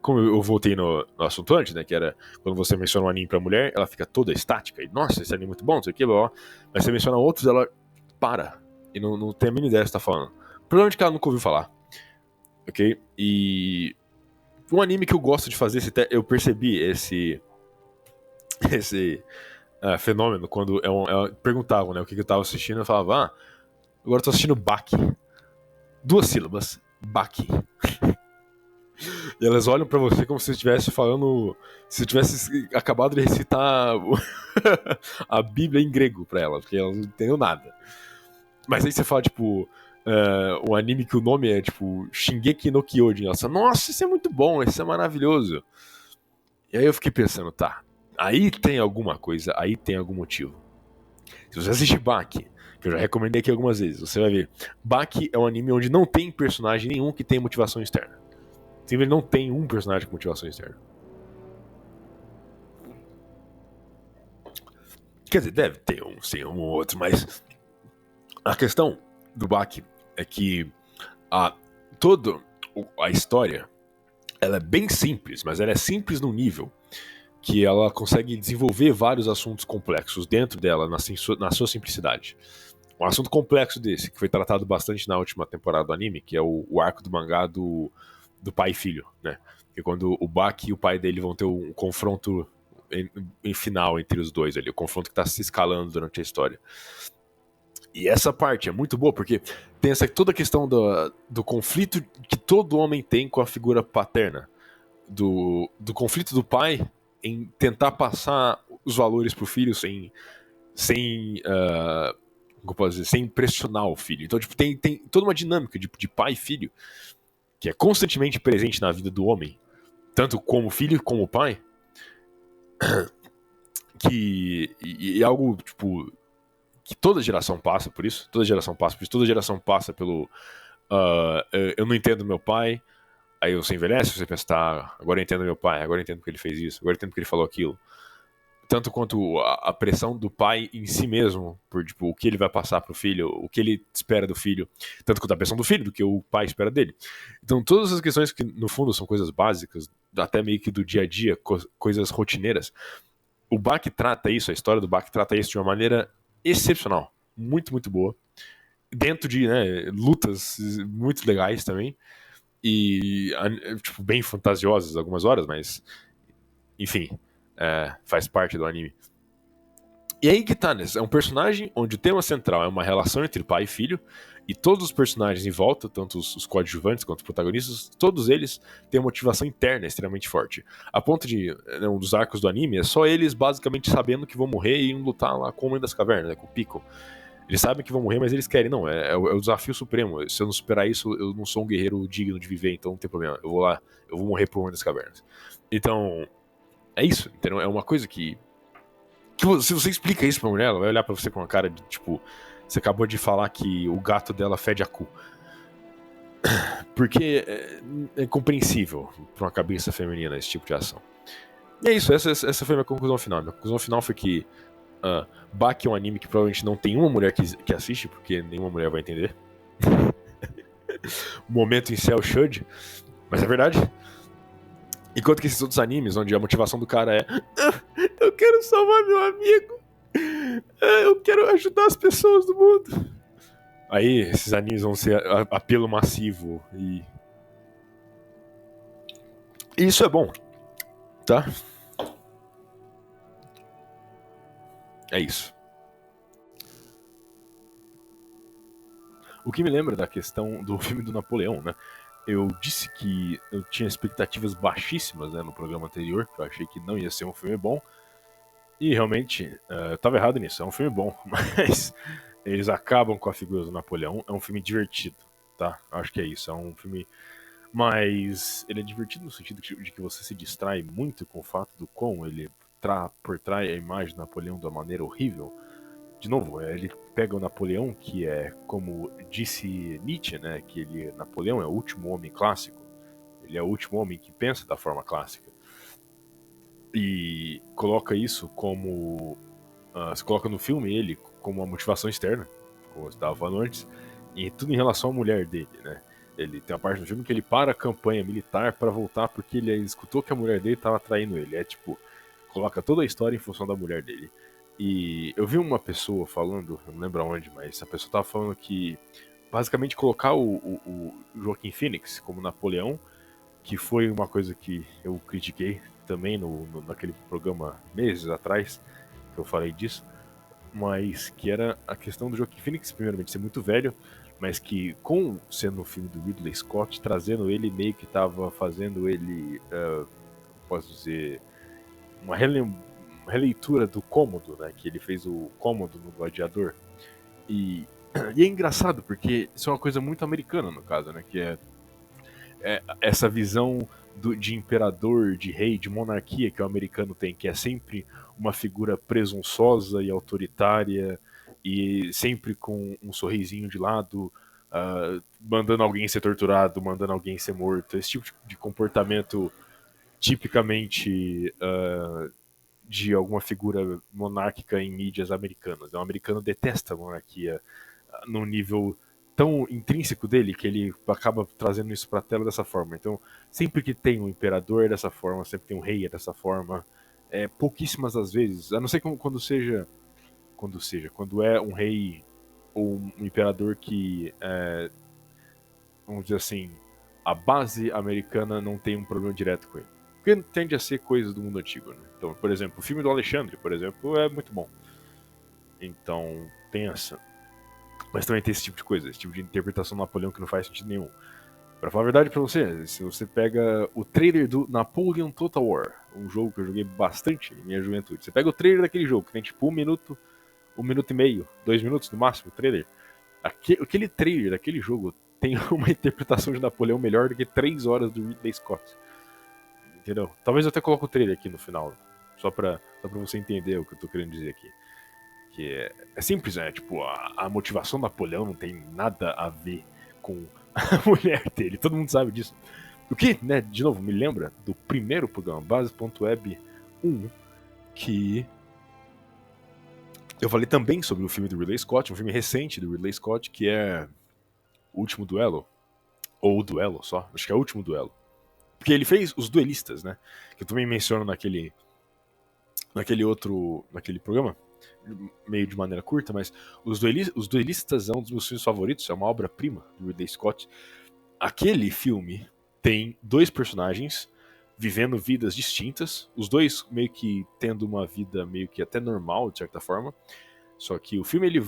como eu voltei no assunto antes, né, que era quando você menciona um anime pra mulher, ela fica toda estática, e nossa, esse anime é muito bom, não sei o que, blá, blá. Mas você menciona outros, ela para, e não tem a mínima ideia do que você tá falando. Provavelmente que ela nunca ouviu falar, ok? E um anime que eu gosto de fazer, eu percebi esse fenômeno quando perguntavam, né, o que eu tava assistindo, eu falava, agora eu tô assistindo Baki. 2 sílabas, Baki. E elas olham pra você como se você estivesse falando. Se você tivesse acabado de recitar a Bíblia em grego pra elas, porque elas não entendem nada. Mas aí você fala, tipo, um anime que o nome é, tipo, Shingeki no Kyojin. Nossa, isso é muito bom, isso é maravilhoso. E aí eu fiquei pensando, tá, aí tem alguma coisa, aí tem algum motivo. Se você assistir Baki, que eu já recomendei aqui algumas vezes, você vai ver. Baki é um anime onde não tem personagem nenhum que tem motivação externa. Ele não tem um personagem com motivação externa. Quer dizer, deve ter um ou outro, mas a questão do Baki é que toda a história ela é bem simples, mas ela é simples num nível que ela consegue desenvolver vários assuntos complexos dentro dela, na sua simplicidade. Um assunto complexo desse, que foi tratado bastante na última temporada do anime, que é o arco do mangá do pai e filho, né? Que quando o Baki e o pai dele vão ter um confronto em final entre os dois ali, o confronto que está se escalando durante a história. E essa parte é muito boa, porque tem toda a questão do conflito que todo homem tem com a figura paterna. Do conflito do pai em tentar passar os valores pro filho sem como eu posso dizer, sem impressionar o filho. Então, tipo, tem toda uma dinâmica de pai e filho que é constantemente presente na vida do homem, tanto como filho como pai, e algo, tipo, que toda geração passa por isso, toda geração passa pelo eu não entendo meu pai, aí você envelhece, você pensa, tá, agora eu entendo meu pai, agora eu entendo porque ele fez isso, agora eu entendo porque ele falou aquilo. Tanto quanto a pressão do pai em si mesmo, por tipo, o que ele vai passar pro filho, o que ele espera do filho, tanto quanto a pressão do filho, do que o pai espera dele. Então, todas essas questões que, no fundo, são coisas básicas, até meio que do dia a dia, coisas rotineiras, o Bach trata isso, a história do Bach trata isso de uma maneira excepcional, muito, muito boa, dentro de, né, lutas muito legais também, e, tipo, bem fantasiosas algumas horas, mas, enfim, faz parte do anime. E aí que tá, né? É um personagem onde o tema central é uma relação entre pai e filho, e todos os personagens em volta, tanto os coadjuvantes quanto os protagonistas, todos eles têm uma motivação interna extremamente forte. A ponto de, né, um dos arcos do anime é só eles basicamente sabendo que vão morrer e indo lutar lá com o Homem das Cavernas, né, com o Pico. Eles sabem que vão morrer, mas eles querem, não, é o desafio supremo. Se eu não superar isso, eu não sou um guerreiro digno de viver, então não tem problema. Eu vou lá, eu vou morrer pro Homem das Cavernas. Então, é isso, entendeu? É uma coisa que se você explica isso pra mulher, ela vai olhar pra você com uma cara de, tipo, você acabou de falar que o gato dela fede a cu. Porque é compreensível pra uma cabeça feminina esse tipo de ação. E é isso, essa foi a minha conclusão final. Minha conclusão final foi que Baki é um anime que provavelmente não tem uma mulher que assiste, porque nenhuma mulher vai entender. Momento em Cell Should, mas é verdade. Enquanto que esses outros animes, onde a motivação do cara é eu quero salvar meu amigo, eu quero ajudar as pessoas do mundo. Aí esses animes vão ser apelo massivo e isso é bom, tá? É isso. O que me lembra da questão do filme do Napoleão, né? eu disse que eu tinha expectativas baixíssimas, né, no programa anterior, que eu achei que não ia ser um filme bom, e realmente eu tava errado nisso, é um filme bom, mas eles acabam com a figura do Napoleão, é um filme divertido, tá? Acho que é isso, é um filme. Mas ele é divertido no sentido de que você se distrai muito com o fato do quão ele por trás a imagem do Napoleão de uma maneira horrível. De novo, ele pega o Napoleão, que é como disse Nietzsche, né, que Napoleão é o último homem clássico. Ele é o último homem que pensa da forma clássica. E coloca isso como se coloca no filme ele como uma motivação externa, como eu estava falando antes, e tudo em relação à mulher dele, né? Ele tem uma parte do filme que ele para a campanha militar para voltar porque ele escutou que a mulher dele estava traindo ele. É tipo, coloca toda a história em função da mulher dele. E eu vi uma pessoa falando, eu não lembro aonde, mas a pessoa estava falando que basicamente colocar o Joaquim Phoenix como Napoleão, que foi uma coisa que eu critiquei também naquele programa meses atrás, que eu falei disso, mas que era a questão do Joaquin Phoenix, primeiramente, ser muito velho, mas que, com sendo um filme do Ridley Scott, trazendo ele meio que estava fazendo ele, posso dizer, uma releitura do Cômodo, né? Que ele fez o Cômodo no Gladiador. E, e é engraçado, porque isso é uma coisa muito americana, no caso, né? Que é essa visão de imperador, de rei, de monarquia que o americano tem, que é sempre uma figura presunçosa e autoritária e sempre com um sorrisinho de lado, mandando alguém ser torturado, mandando alguém ser morto. Esse tipo de comportamento tipicamente de alguma figura monárquica em mídias americanas. O americano detesta a monarquia num nível tão intrínseco dele que ele acaba trazendo isso pra tela dessa forma. Então, sempre que tem um imperador é dessa forma, sempre tem um rei é dessa forma, pouquíssimas das vezes, a não ser quando é um rei ou um imperador que, vamos dizer assim, a base americana não tem um problema direto com ele. Porque tende a ser coisas do mundo antigo, né? Então, por exemplo, o filme do Alexandre, por exemplo, é muito bom. Então, tem essa. Mas também tem esse tipo de coisa, esse tipo de interpretação do Napoleão que não faz sentido nenhum. Pra falar a verdade pra você, se você pega o trailer do Napoleon Total War, um jogo que eu joguei bastante em minha juventude, você pega o trailer daquele jogo, que tem tipo 1 minuto e meio, 2 minutos no máximo, o trailer. Aquele trailer daquele jogo tem uma interpretação de Napoleão melhor do que 3 horas do Ridley Scott. Entendeu? Talvez eu até coloque o trailer aqui no final, só pra você entender o que eu tô querendo dizer aqui. Que é simples, né? Tipo, a motivação do Napoleão não tem nada a ver com a mulher dele. Todo mundo sabe disso. O que, né, de novo, me lembra do primeiro programa, Base.web 1, que eu falei também sobre o filme do Ridley Scott, um filme recente do Ridley Scott, que é O Último Duelo. Ou O Duelo só, acho que é O Último Duelo. Porque ele fez Os Duelistas, né? Que eu também menciono naquele programa, meio de maneira curta, mas Os Duelistas é um dos meus filmes favoritos, é uma obra-prima do Ridley Scott. Aquele filme tem dois personagens vivendo vidas distintas, os dois meio que tendo uma vida meio que até normal, de certa forma, só que o filme ele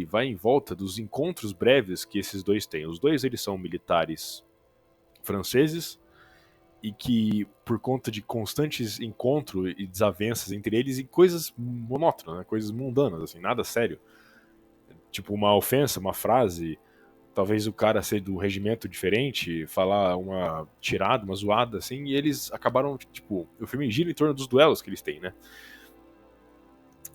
vai em volta dos encontros breves que esses dois têm. Os dois eles são militares franceses, e que, por conta de constantes encontros e desavenças entre eles, e coisas monótonas, né? Coisas mundanas, assim, nada sério. Tipo, uma ofensa, uma frase, talvez o cara ser do regimento diferente, falar uma tirada, uma zoada, assim, e eles acabaram, tipo, o filme gira em torno dos duelos que eles têm, né?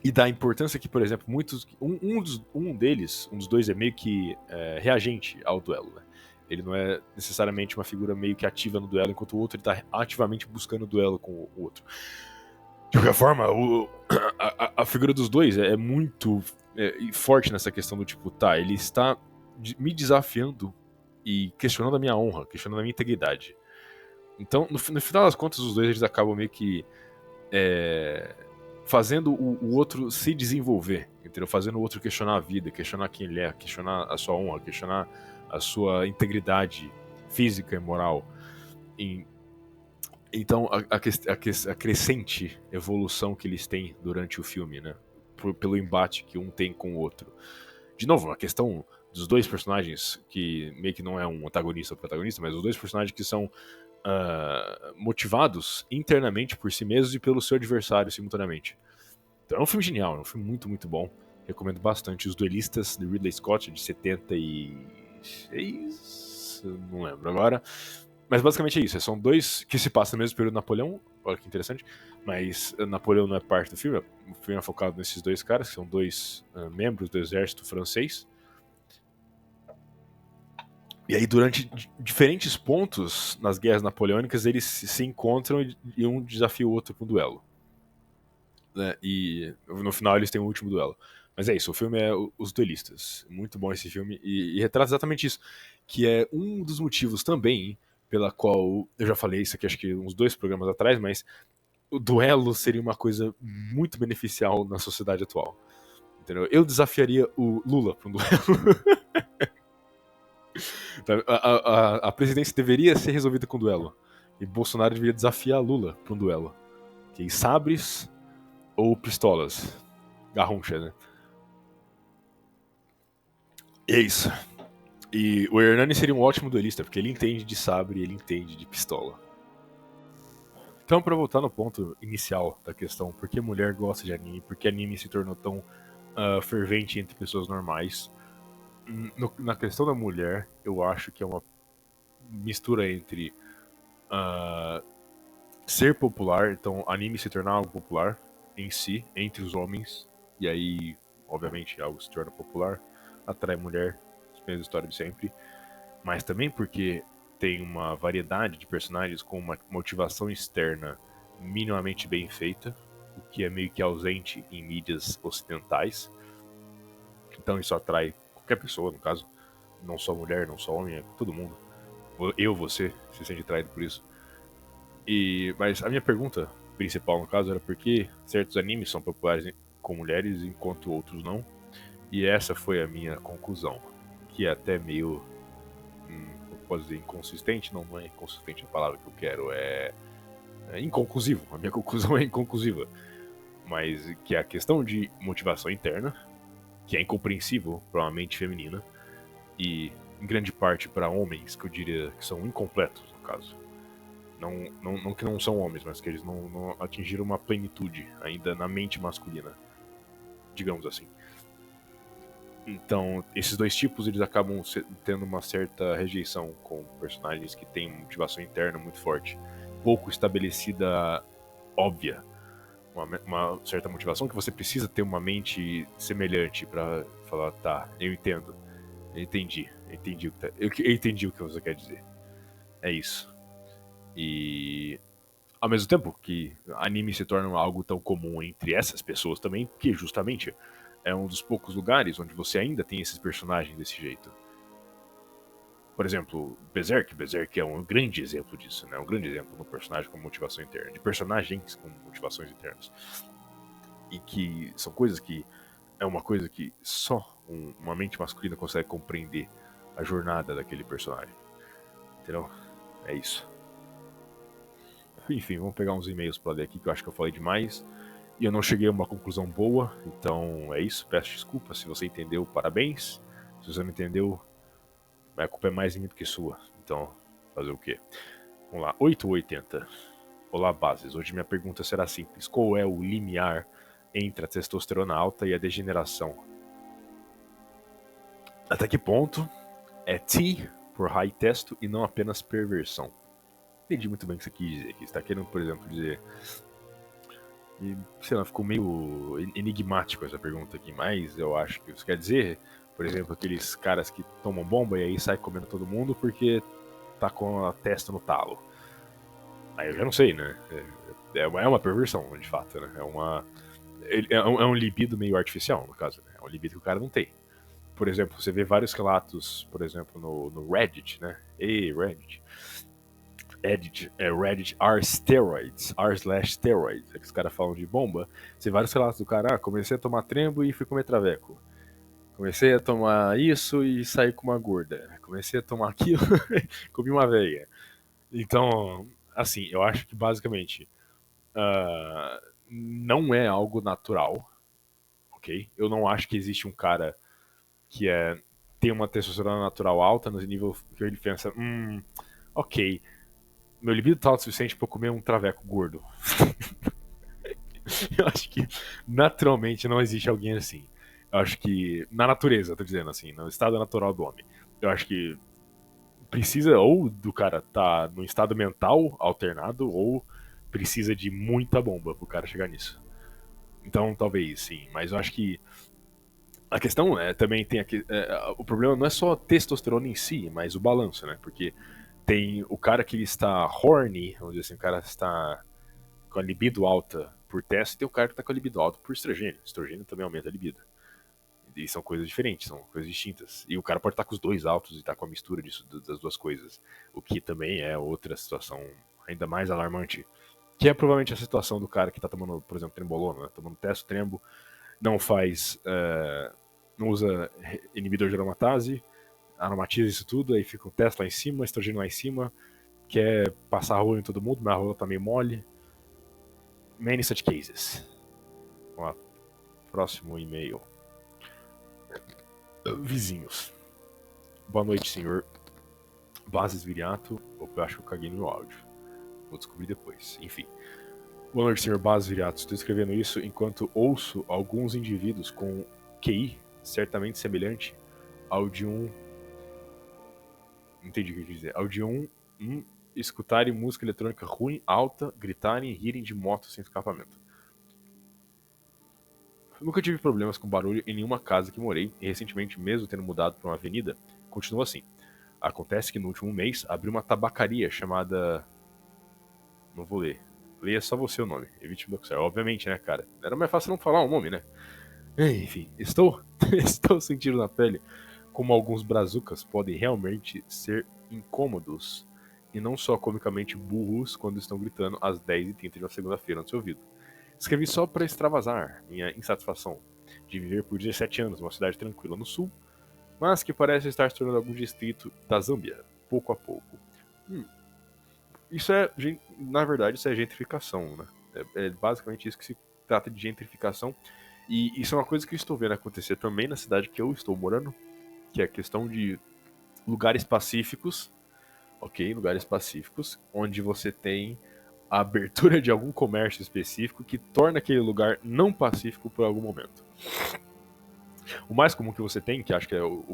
E da importância que, por exemplo, um deles, um dos dois é meio que reagente ao duelo, né? Ele não é necessariamente uma figura meio que ativa no duelo, enquanto o outro ele tá ativamente buscando o duelo com o outro. De qualquer forma, a figura dos dois é muito forte nessa questão do tipo, tá, ele está me desafiando e questionando a minha honra, questionando a minha integridade. Então, no final das contas, os dois eles acabam meio que fazendo o outro se desenvolver, entendeu? Fazendo o outro questionar a vida, questionar quem ele é, questionar a sua honra, questionar a sua integridade física e moral. E, então, a crescente evolução que eles têm durante o filme, né? Pelo embate que um tem com o outro. De novo, uma questão dos dois personagens, que meio que não é um antagonista ou protagonista, mas os dois personagens que são motivados internamente por si mesmos e pelo seu adversário simultaneamente. Então é um filme genial, é um filme muito, muito bom. Recomendo bastante. Os Duelistas, de Ridley Scott, de 76, não lembro agora. Mas basicamente é isso, são dois que se passam no mesmo período do Napoleão, olha que interessante, mas Napoleão não é parte do filme, o filme é focado nesses dois caras, que são dois membros do exército francês. E aí, durante diferentes pontos nas guerras napoleônicas, eles se encontram e um desafia o outro com um duelo. Né? E no final eles têm o último duelo. Mas é isso, o filme é Os Duelistas. Muito bom esse filme e retrata exatamente isso, que é um dos motivos também pela qual eu já falei isso aqui, acho que uns 2 programas atrás, mas o duelo seria uma coisa muito beneficial na sociedade atual. Entendeu? Eu desafiaria o Lula para um duelo. A presidência deveria ser resolvida com duelo. E Bolsonaro deveria desafiar Lula para um duelo. Que sabres ou pistolas? Garroncha, né? E é isso. E o Hernani seria um ótimo duelista, porque ele entende de sabre e ele entende de pistola. Então, para voltar no ponto inicial da questão, por que mulher gosta de anime, por que anime se tornou tão fervente entre pessoas normais, na questão da mulher, eu acho que é uma mistura entre ser popular, então anime se tornar algo popular em si, entre os homens, e aí, obviamente, algo se torna popular, atrai mulher, as mesmas histórias de sempre, mas também porque tem uma variedade de personagens com uma motivação externa minimamente bem feita, o que é meio que ausente em mídias ocidentais. Então isso atrai qualquer pessoa, no caso, não só mulher, não só homem, é todo mundo. Você, se sente atraído por isso. Mas a minha pergunta principal, no caso, era por que certos animes são populares com mulheres enquanto outros não. E essa foi a minha conclusão, que é até meio posso dizer inconsistente, não é inconsistente a palavra que eu quero, é inconclusivo, a minha conclusão é inconclusiva, mas que é a questão de motivação interna, que é incompreensível para uma mente feminina, e em grande parte para homens, que eu diria que são incompletos, no caso. Não que não são homens, mas que eles não atingiram uma plenitude ainda na mente masculina, digamos assim. Então, esses dois tipos eles acabam tendo uma certa rejeição com personagens que têm motivação interna muito forte, pouco estabelecida, óbvia, uma certa motivação que você precisa ter uma mente semelhante para falar, tá, eu entendo, eu entendi, eu entendi o que você quer dizer. É isso. E ao mesmo tempo que anime se torna algo tão comum entre essas pessoas também, que justamente é um dos poucos lugares onde você ainda tem esses personagens desse jeito. Por exemplo, Berserk é um grande exemplo disso, né? Um grande exemplo de um personagem com motivação interna, de personagens com motivações internas. E que são coisas que é uma coisa que só uma mente masculina consegue compreender a jornada daquele personagem. Entendeu? É isso. Enfim, vamos pegar uns e-mails para ler aqui que eu acho que eu falei demais. E eu não cheguei a uma conclusão boa, então é isso. Peço desculpas. Se você entendeu, parabéns. Se você não entendeu, a culpa é mais minha do que sua. Então, fazer o quê? Vamos lá, 880. Olá, bases. Hoje minha pergunta será simples. Qual é o limiar entre a testosterona alta e a degeneração? Até que ponto é T por high testo e não apenas perversão? Entendi muito bem o que você quis dizer aqui. Você está querendo, por exemplo, dizer... E, sei lá, ficou meio enigmático essa pergunta aqui, mas eu acho que você quer dizer, por exemplo, aqueles caras que tomam bomba e aí saem comendo todo mundo porque tá com a testa no talo. Aí eu já não sei, né? É uma perversão, de fato, né? É um libido meio artificial, no caso, né? É um libido que o cara não tem. Por exemplo, você vê vários relatos, por exemplo, no Reddit, né? Ei, Reddit. Reddit r/steroids, é que os caras falam de bomba. Você vê vários relatos do cara, comecei a tomar trembo e fui comer traveco. Comecei a tomar isso e saí com uma gorda. Comecei a tomar aquilo e comi uma veia. Então, assim, eu acho que basicamente não é algo natural, ok? Eu não acho que existe um cara que é tem uma testosterona natural alta, no nível que ele pensa, ok, meu libido tá alto o suficiente pra eu comer um traveco gordo. Eu acho que naturalmente não existe alguém assim. Eu acho que, na natureza, tô dizendo assim, no estado natural do homem, eu acho que precisa ou do cara tá no estado mental alternado, ou precisa de muita bomba pro cara chegar nisso. Então, talvez sim, mas eu acho que a questão é, também tem aqui, o problema não é só a testosterona em si, mas o balanço, né? Porque tem o cara que está horny, vamos dizer assim, o cara está com a libido alta por testo, e tem o cara que está com a libido alta por estrogênio. Estrogênio também aumenta a libido. E são coisas diferentes, são coisas distintas. E o cara pode estar com os dois altos e estar com a mistura disso, das duas coisas. O que também é outra situação ainda mais alarmante. Que é provavelmente a situação do cara que está tomando, por exemplo, trembolona, né? Tomando testo, trembo, não faz. Não usa inibidor de aromatase, aromatiza isso tudo, aí fica o testo lá em cima, estrogênio lá em cima, quer passar a rola em todo mundo, mas a rola tá meio mole. Many such cases. Vamos lá. Próximo e-mail. Vizinhos. Boa noite, senhor. Bases Viriato. Opa, eu acho que eu caguei no áudio. Vou descobrir depois. Enfim. Boa noite, senhor Bases Viriato. Estou escrevendo isso enquanto ouço alguns indivíduos com QI certamente semelhante ao de um. Não entendi o que eu quis dizer. Ao de escutarem música eletrônica ruim, alta, gritarem e rirem de moto sem escapamento. Eu nunca tive problemas com barulho em nenhuma casa que morei, e recentemente, mesmo tendo mudado para uma avenida, continua assim. Acontece que no último mês abriu uma tabacaria chamada. Não vou ler. Leia só você o nome. Evite me doxar. Obviamente, né, cara? Era mais fácil não falar o nome, né? Enfim, estou sentindo na pele como alguns brazucas podem realmente ser incômodos e não só comicamente burros quando estão gritando às 10h30 de uma segunda-feira no seu ouvido. Escrevi só para extravasar minha insatisfação de viver por 17 anos numa cidade tranquila no sul, mas que parece estar se tornando algum distrito da Zâmbia, pouco a pouco. Isso é, na verdade, isso é gentrificação, né? É basicamente isso que se trata de gentrificação. E isso é uma coisa que eu estou vendo acontecer também na cidade que eu estou morando, que é a questão de lugares pacíficos, ok? Lugares pacíficos, onde você tem a abertura de algum comércio específico que torna aquele lugar não pacífico por algum momento. O mais comum que você tem, que acho que é o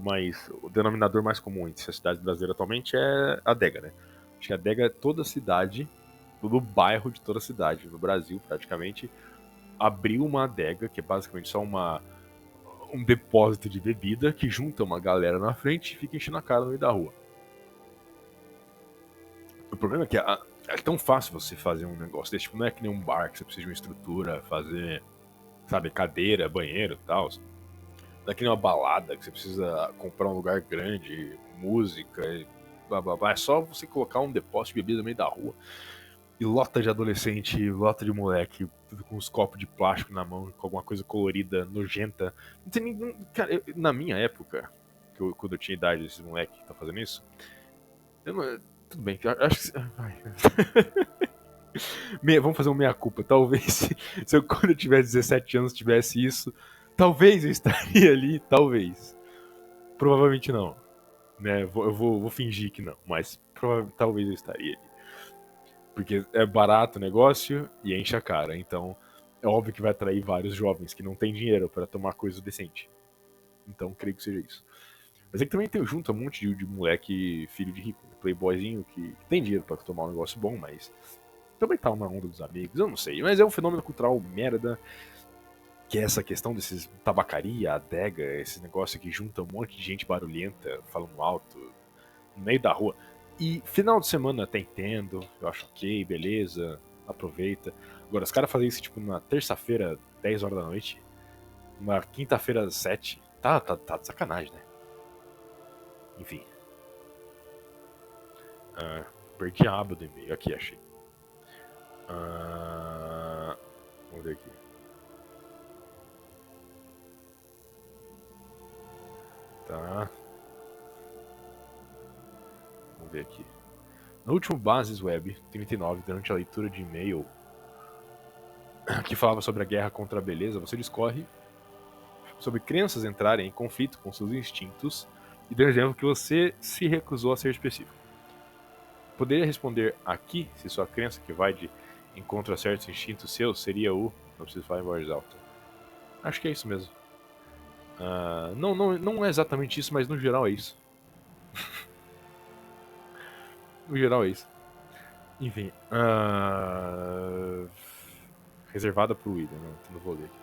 denominador mais comum entre as cidades brasileiras atualmente, é a adega, né? Acho que a adega é toda cidade, todo bairro de toda cidade, no Brasil praticamente, abriu uma adega, que é basicamente só um depósito de bebida que junta uma galera na frente e fica enchendo a cara no meio da rua. O problema é que é tão fácil você fazer um negócio desse, tipo, não é que nem um bar que você precisa de uma estrutura, fazer, sabe, cadeira, banheiro e tal. Não é que nem uma balada que você precisa comprar um lugar grande, música e blá blá blá. É só você colocar um depósito de bebida no meio da rua e lota de adolescente, lota de moleque, tudo com uns copos de plástico na mão, com alguma coisa colorida, nojenta. Não tem ninguém. Cara, na minha época, quando eu tinha idade desses moleques que tá fazendo isso, tudo bem, acho que. Vamos fazer uma meia-culpa. Talvez, se eu, quando eu tivesse 17 anos, tivesse isso, talvez eu estaria ali, talvez. Provavelmente não. Né? Eu vou fingir que não, mas talvez eu estaria ali. Porque é barato o negócio e enche a cara. Então, é óbvio que vai atrair vários jovens que não têm dinheiro para tomar coisa decente. Então, creio que seja isso. Mas é que também tem junto um monte de moleque filho de rico, playboyzinho, que tem dinheiro para tomar um negócio bom, mas também tá na onda dos amigos, eu não sei. Mas é um fenômeno cultural merda, que é essa questão desses tabacaria, adega, esse negócio que junta um monte de gente barulhenta, falando alto, no meio da rua. E final de semana até entendo, eu acho ok, beleza, aproveita. Agora, os caras fazem isso tipo na terça-feira, 10 horas da noite, na quinta-feira, 7, tá de sacanagem, né? Enfim. Perdi a aba do e-mail, aqui achei. Vamos ver aqui. Tá. Vamos ver aqui. No último Bases Web 39, durante a leitura de e-mail que falava sobre a guerra contra a beleza, você discorre sobre crianças entrarem em conflito com seus instintos e dê um exemplo que você se recusou a ser específico. Poderia responder aqui se sua crença que vai de encontro a certos instintos seus seria o... Não preciso falar em voz alta. Acho que é isso mesmo. Não é exatamente isso, mas no geral é isso. No geral é isso. Enfim. Reservada pro William, né? Então não vou ler aqui.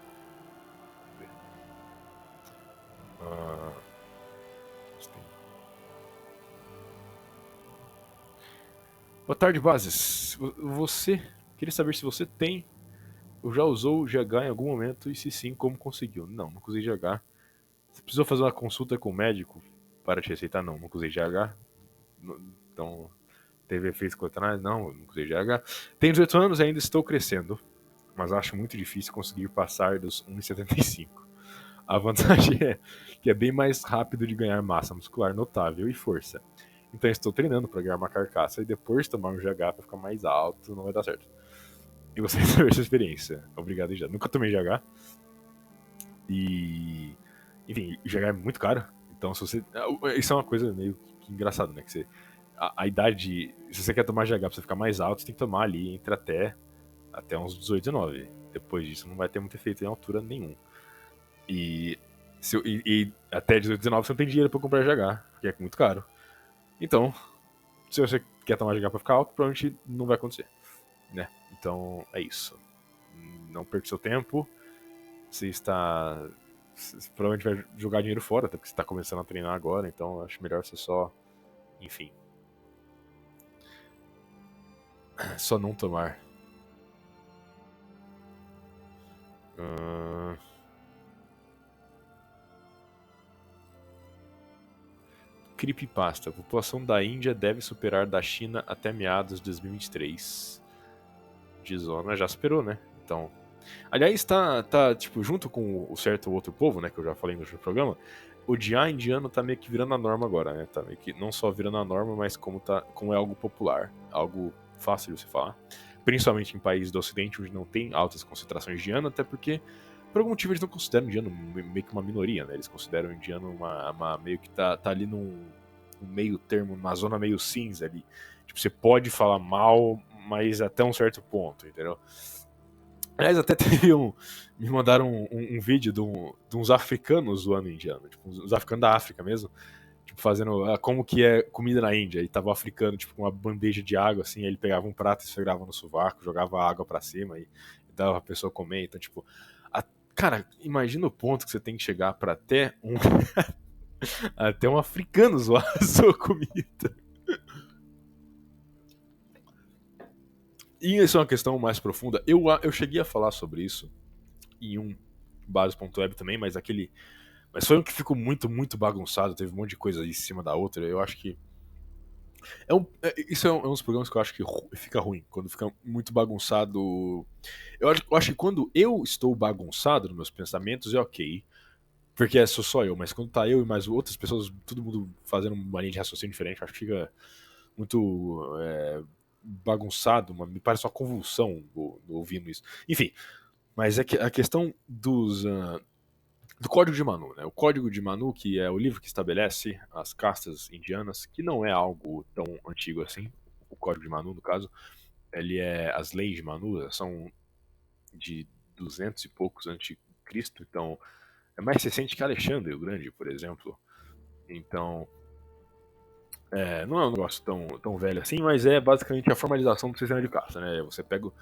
Boa tarde, Bases. Você... Queria saber se você tem ou já usou o GH em algum momento e se sim, como conseguiu. Não usei GH. Você precisou fazer uma consulta com o médico para te aceitar? Não usei GH. Então, teve efeitos colaterais? Não usei GH. Tenho 18 anos e ainda estou crescendo, mas acho muito difícil conseguir passar dos 1,75. A vantagem é que é bem mais rápido de ganhar massa muscular notável e força. Então estou treinando para ganhar uma carcaça e depois tomar um GH para ficar mais alto, não vai dar certo. E gostaria de saber sua experiência. Obrigado já. Nunca tomei GH. E... Enfim, GH é muito caro. Então se você... Isso é uma coisa meio que engraçada, né? Que você... A idade... Se você quer tomar GH pra você ficar mais alto, você tem que tomar ali entre até uns 18, 19. Depois disso não vai ter muito efeito em altura nenhum. E até 18, 19 você não tem dinheiro pra comprar GH, porque é muito caro. Então, se você quer tomar GH pra ficar alto, provavelmente não vai acontecer, né? Então, é isso. Não perca seu tempo. Você está... Você provavelmente vai jogar dinheiro fora, até porque você está começando a treinar agora, então acho melhor você só... Enfim. Só não tomar. Creepypasta. A população da Índia deve superar da China até meados de 2023. De zona já superou, né? Então... Aliás, tá tipo, junto com o certo outro povo, né, que eu já falei no outro programa, odiar indiano tá meio que virando a norma agora, né? Tá meio que não só virando a norma, mas como é algo popular, algo fácil de se falar. Principalmente em países do ocidente, onde não tem altas concentrações de indiano, até porque, por algum motivo, eles não consideram o indiano meio que uma minoria, né? Eles consideram o indiano uma meio que tá ali num meio termo, numa zona meio cinza ali. Tipo, você pode falar mal, mas até um certo ponto, entendeu? Aliás, até teve me mandaram um vídeo de uns africanos zoando indiano, tipo, uns africanos da África mesmo, tipo, fazendo como que é comida na Índia. E tava o africano, tipo, com uma bandeja de água, assim, aí ele pegava um prato e esfregava no sovaco, jogava água pra cima e dava pra pessoa comer. Então, tipo, cara, imagina o ponto que você tem que chegar pra até até um africano zoar a sua comida. E isso é uma questão mais profunda. Eu cheguei a falar sobre isso em um base.web também, mas foi um que ficou muito bagunçado, teve um monte de coisa aí em cima da outra. Eu acho que isso é um dos programas que eu acho que fica ruim, quando fica muito bagunçado. Eu acho que quando eu estou bagunçado nos meus pensamentos é ok, porque é só eu, mas quando tá eu e mais outras pessoas, todo mundo fazendo uma linha de raciocínio diferente, eu acho que fica muito bagunçado, me parece uma convulsão ouvindo isso. Enfim, mas é que a questão do Código de Manu, né? O Código de Manu, que é o livro que estabelece as castas indianas, que não é algo tão antigo assim, o Código de Manu, no caso, as leis de Manu são de 200 e poucos antes de Cristo, então é mais recente que Alexandre o Grande, por exemplo. Então, não é um negócio tão velho assim, mas é basicamente a formalização do sistema de casta, né? Você pega o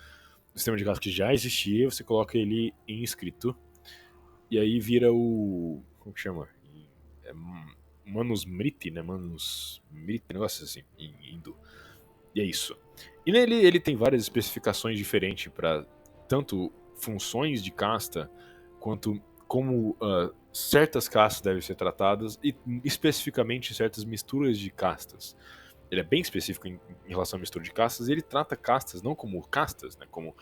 sistema de casta que já existia, você coloca ele em escrito, e aí vira como que chama? É, Manusmriti, né? Manusmriti, negócio assim, em hindu. E é isso. E nele ele tem várias especificações diferentes para tanto funções de casta, quanto como certas castas devem ser tratadas, e especificamente certas misturas de castas. Ele é bem específico em relação à mistura de castas, e ele trata castas não como castas, né? Como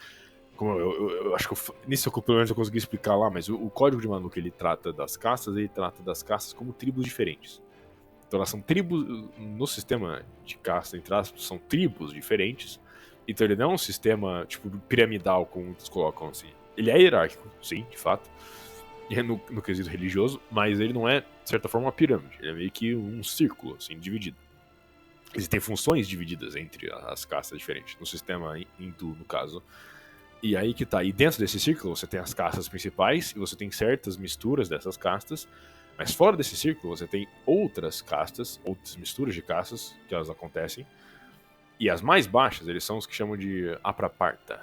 eu acho que nisso pelo menos eu consegui explicar lá, mas o código de Manu que ele trata das castas como tribos diferentes. Então elas são tribos, no sistema de casta, entre aspas, são tribos diferentes. Então ele não é um sistema, tipo, piramidal, como muitos colocam assim. Ele é hierárquico, sim, de fato. no quesito religioso, mas ele não é, de certa forma, uma pirâmide. Ele é meio que um círculo, assim, dividido. Existem funções divididas entre as castas diferentes, no sistema hindu, no caso. E aí que tá. E dentro desse círculo você tem as castas principais e você tem certas misturas dessas castas. Mas fora desse círculo você tem outras castas, outras misturas de castas que elas acontecem. E as mais baixas, eles são os que chamam de apraparta.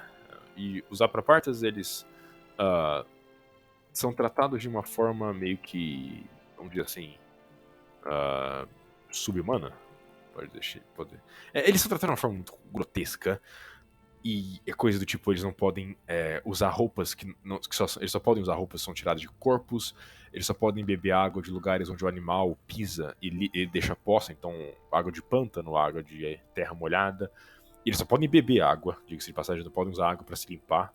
E os aprapartas, eles ah, são tratados de uma forma meio que, vamos dizer assim, ah, subhumana. Pode deixar. Eles são tratados de uma forma muito grotesca. E é coisa do tipo, eles não podem usar roupas eles só podem usar roupas que são tiradas de corpos, eles só podem beber água de lugares onde o animal pisa e deixa poça, então água de pântano, água de terra molhada. Eles só podem beber água, diga-se de passagem, não podem usar água para se limpar,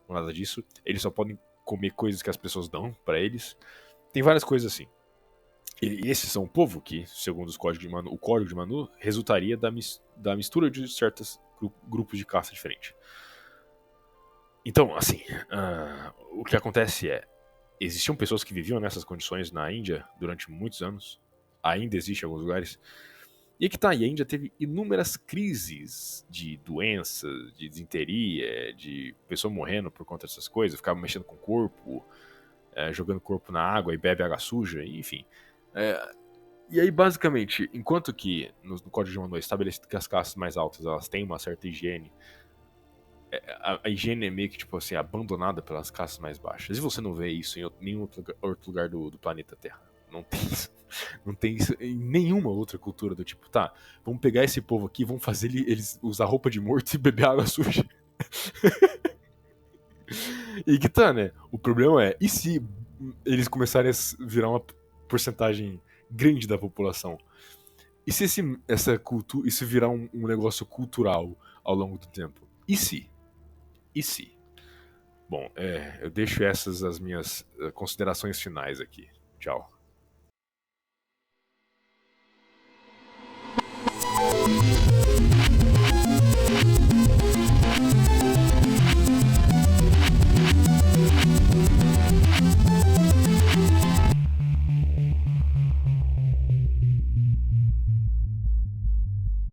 ou nada disso. Eles só podem comer coisas que as pessoas dão para eles. Tem várias coisas assim. E esses são o povo que, segundo os códigos de Manu, o código de Manu resultaria da mistura de certos grupos de caça diferentes. Então, assim, o que acontece existiam pessoas que viviam nessas condições na Índia durante muitos anos, ainda existe em alguns lugares, e que tá, e a Índia teve inúmeras crises de doenças, de disenteria, de pessoa morrendo por conta dessas coisas, ficava mexendo com o corpo, jogando o corpo na água e bebe água suja, enfim. E aí, basicamente, enquanto que no Código de Manu é estabelecido que as castas mais altas elas têm uma certa higiene, a higiene é meio que, tipo assim, abandonada pelas castas mais baixas. E você não vê isso em nenhum outro lugar do planeta Terra. Não tem isso. Não tem isso em nenhuma outra cultura do tipo, tá, vamos pegar esse povo aqui, vamos fazer eles usar roupa de morto e beber água suja. E que tá, né? O problema e se eles começarem a virar uma porcentagem grande da população? E se essa cultura, isso virar um negócio cultural ao longo do tempo? E se? E se? Bom, eu deixo essas as minhas considerações finais aqui. Tchau.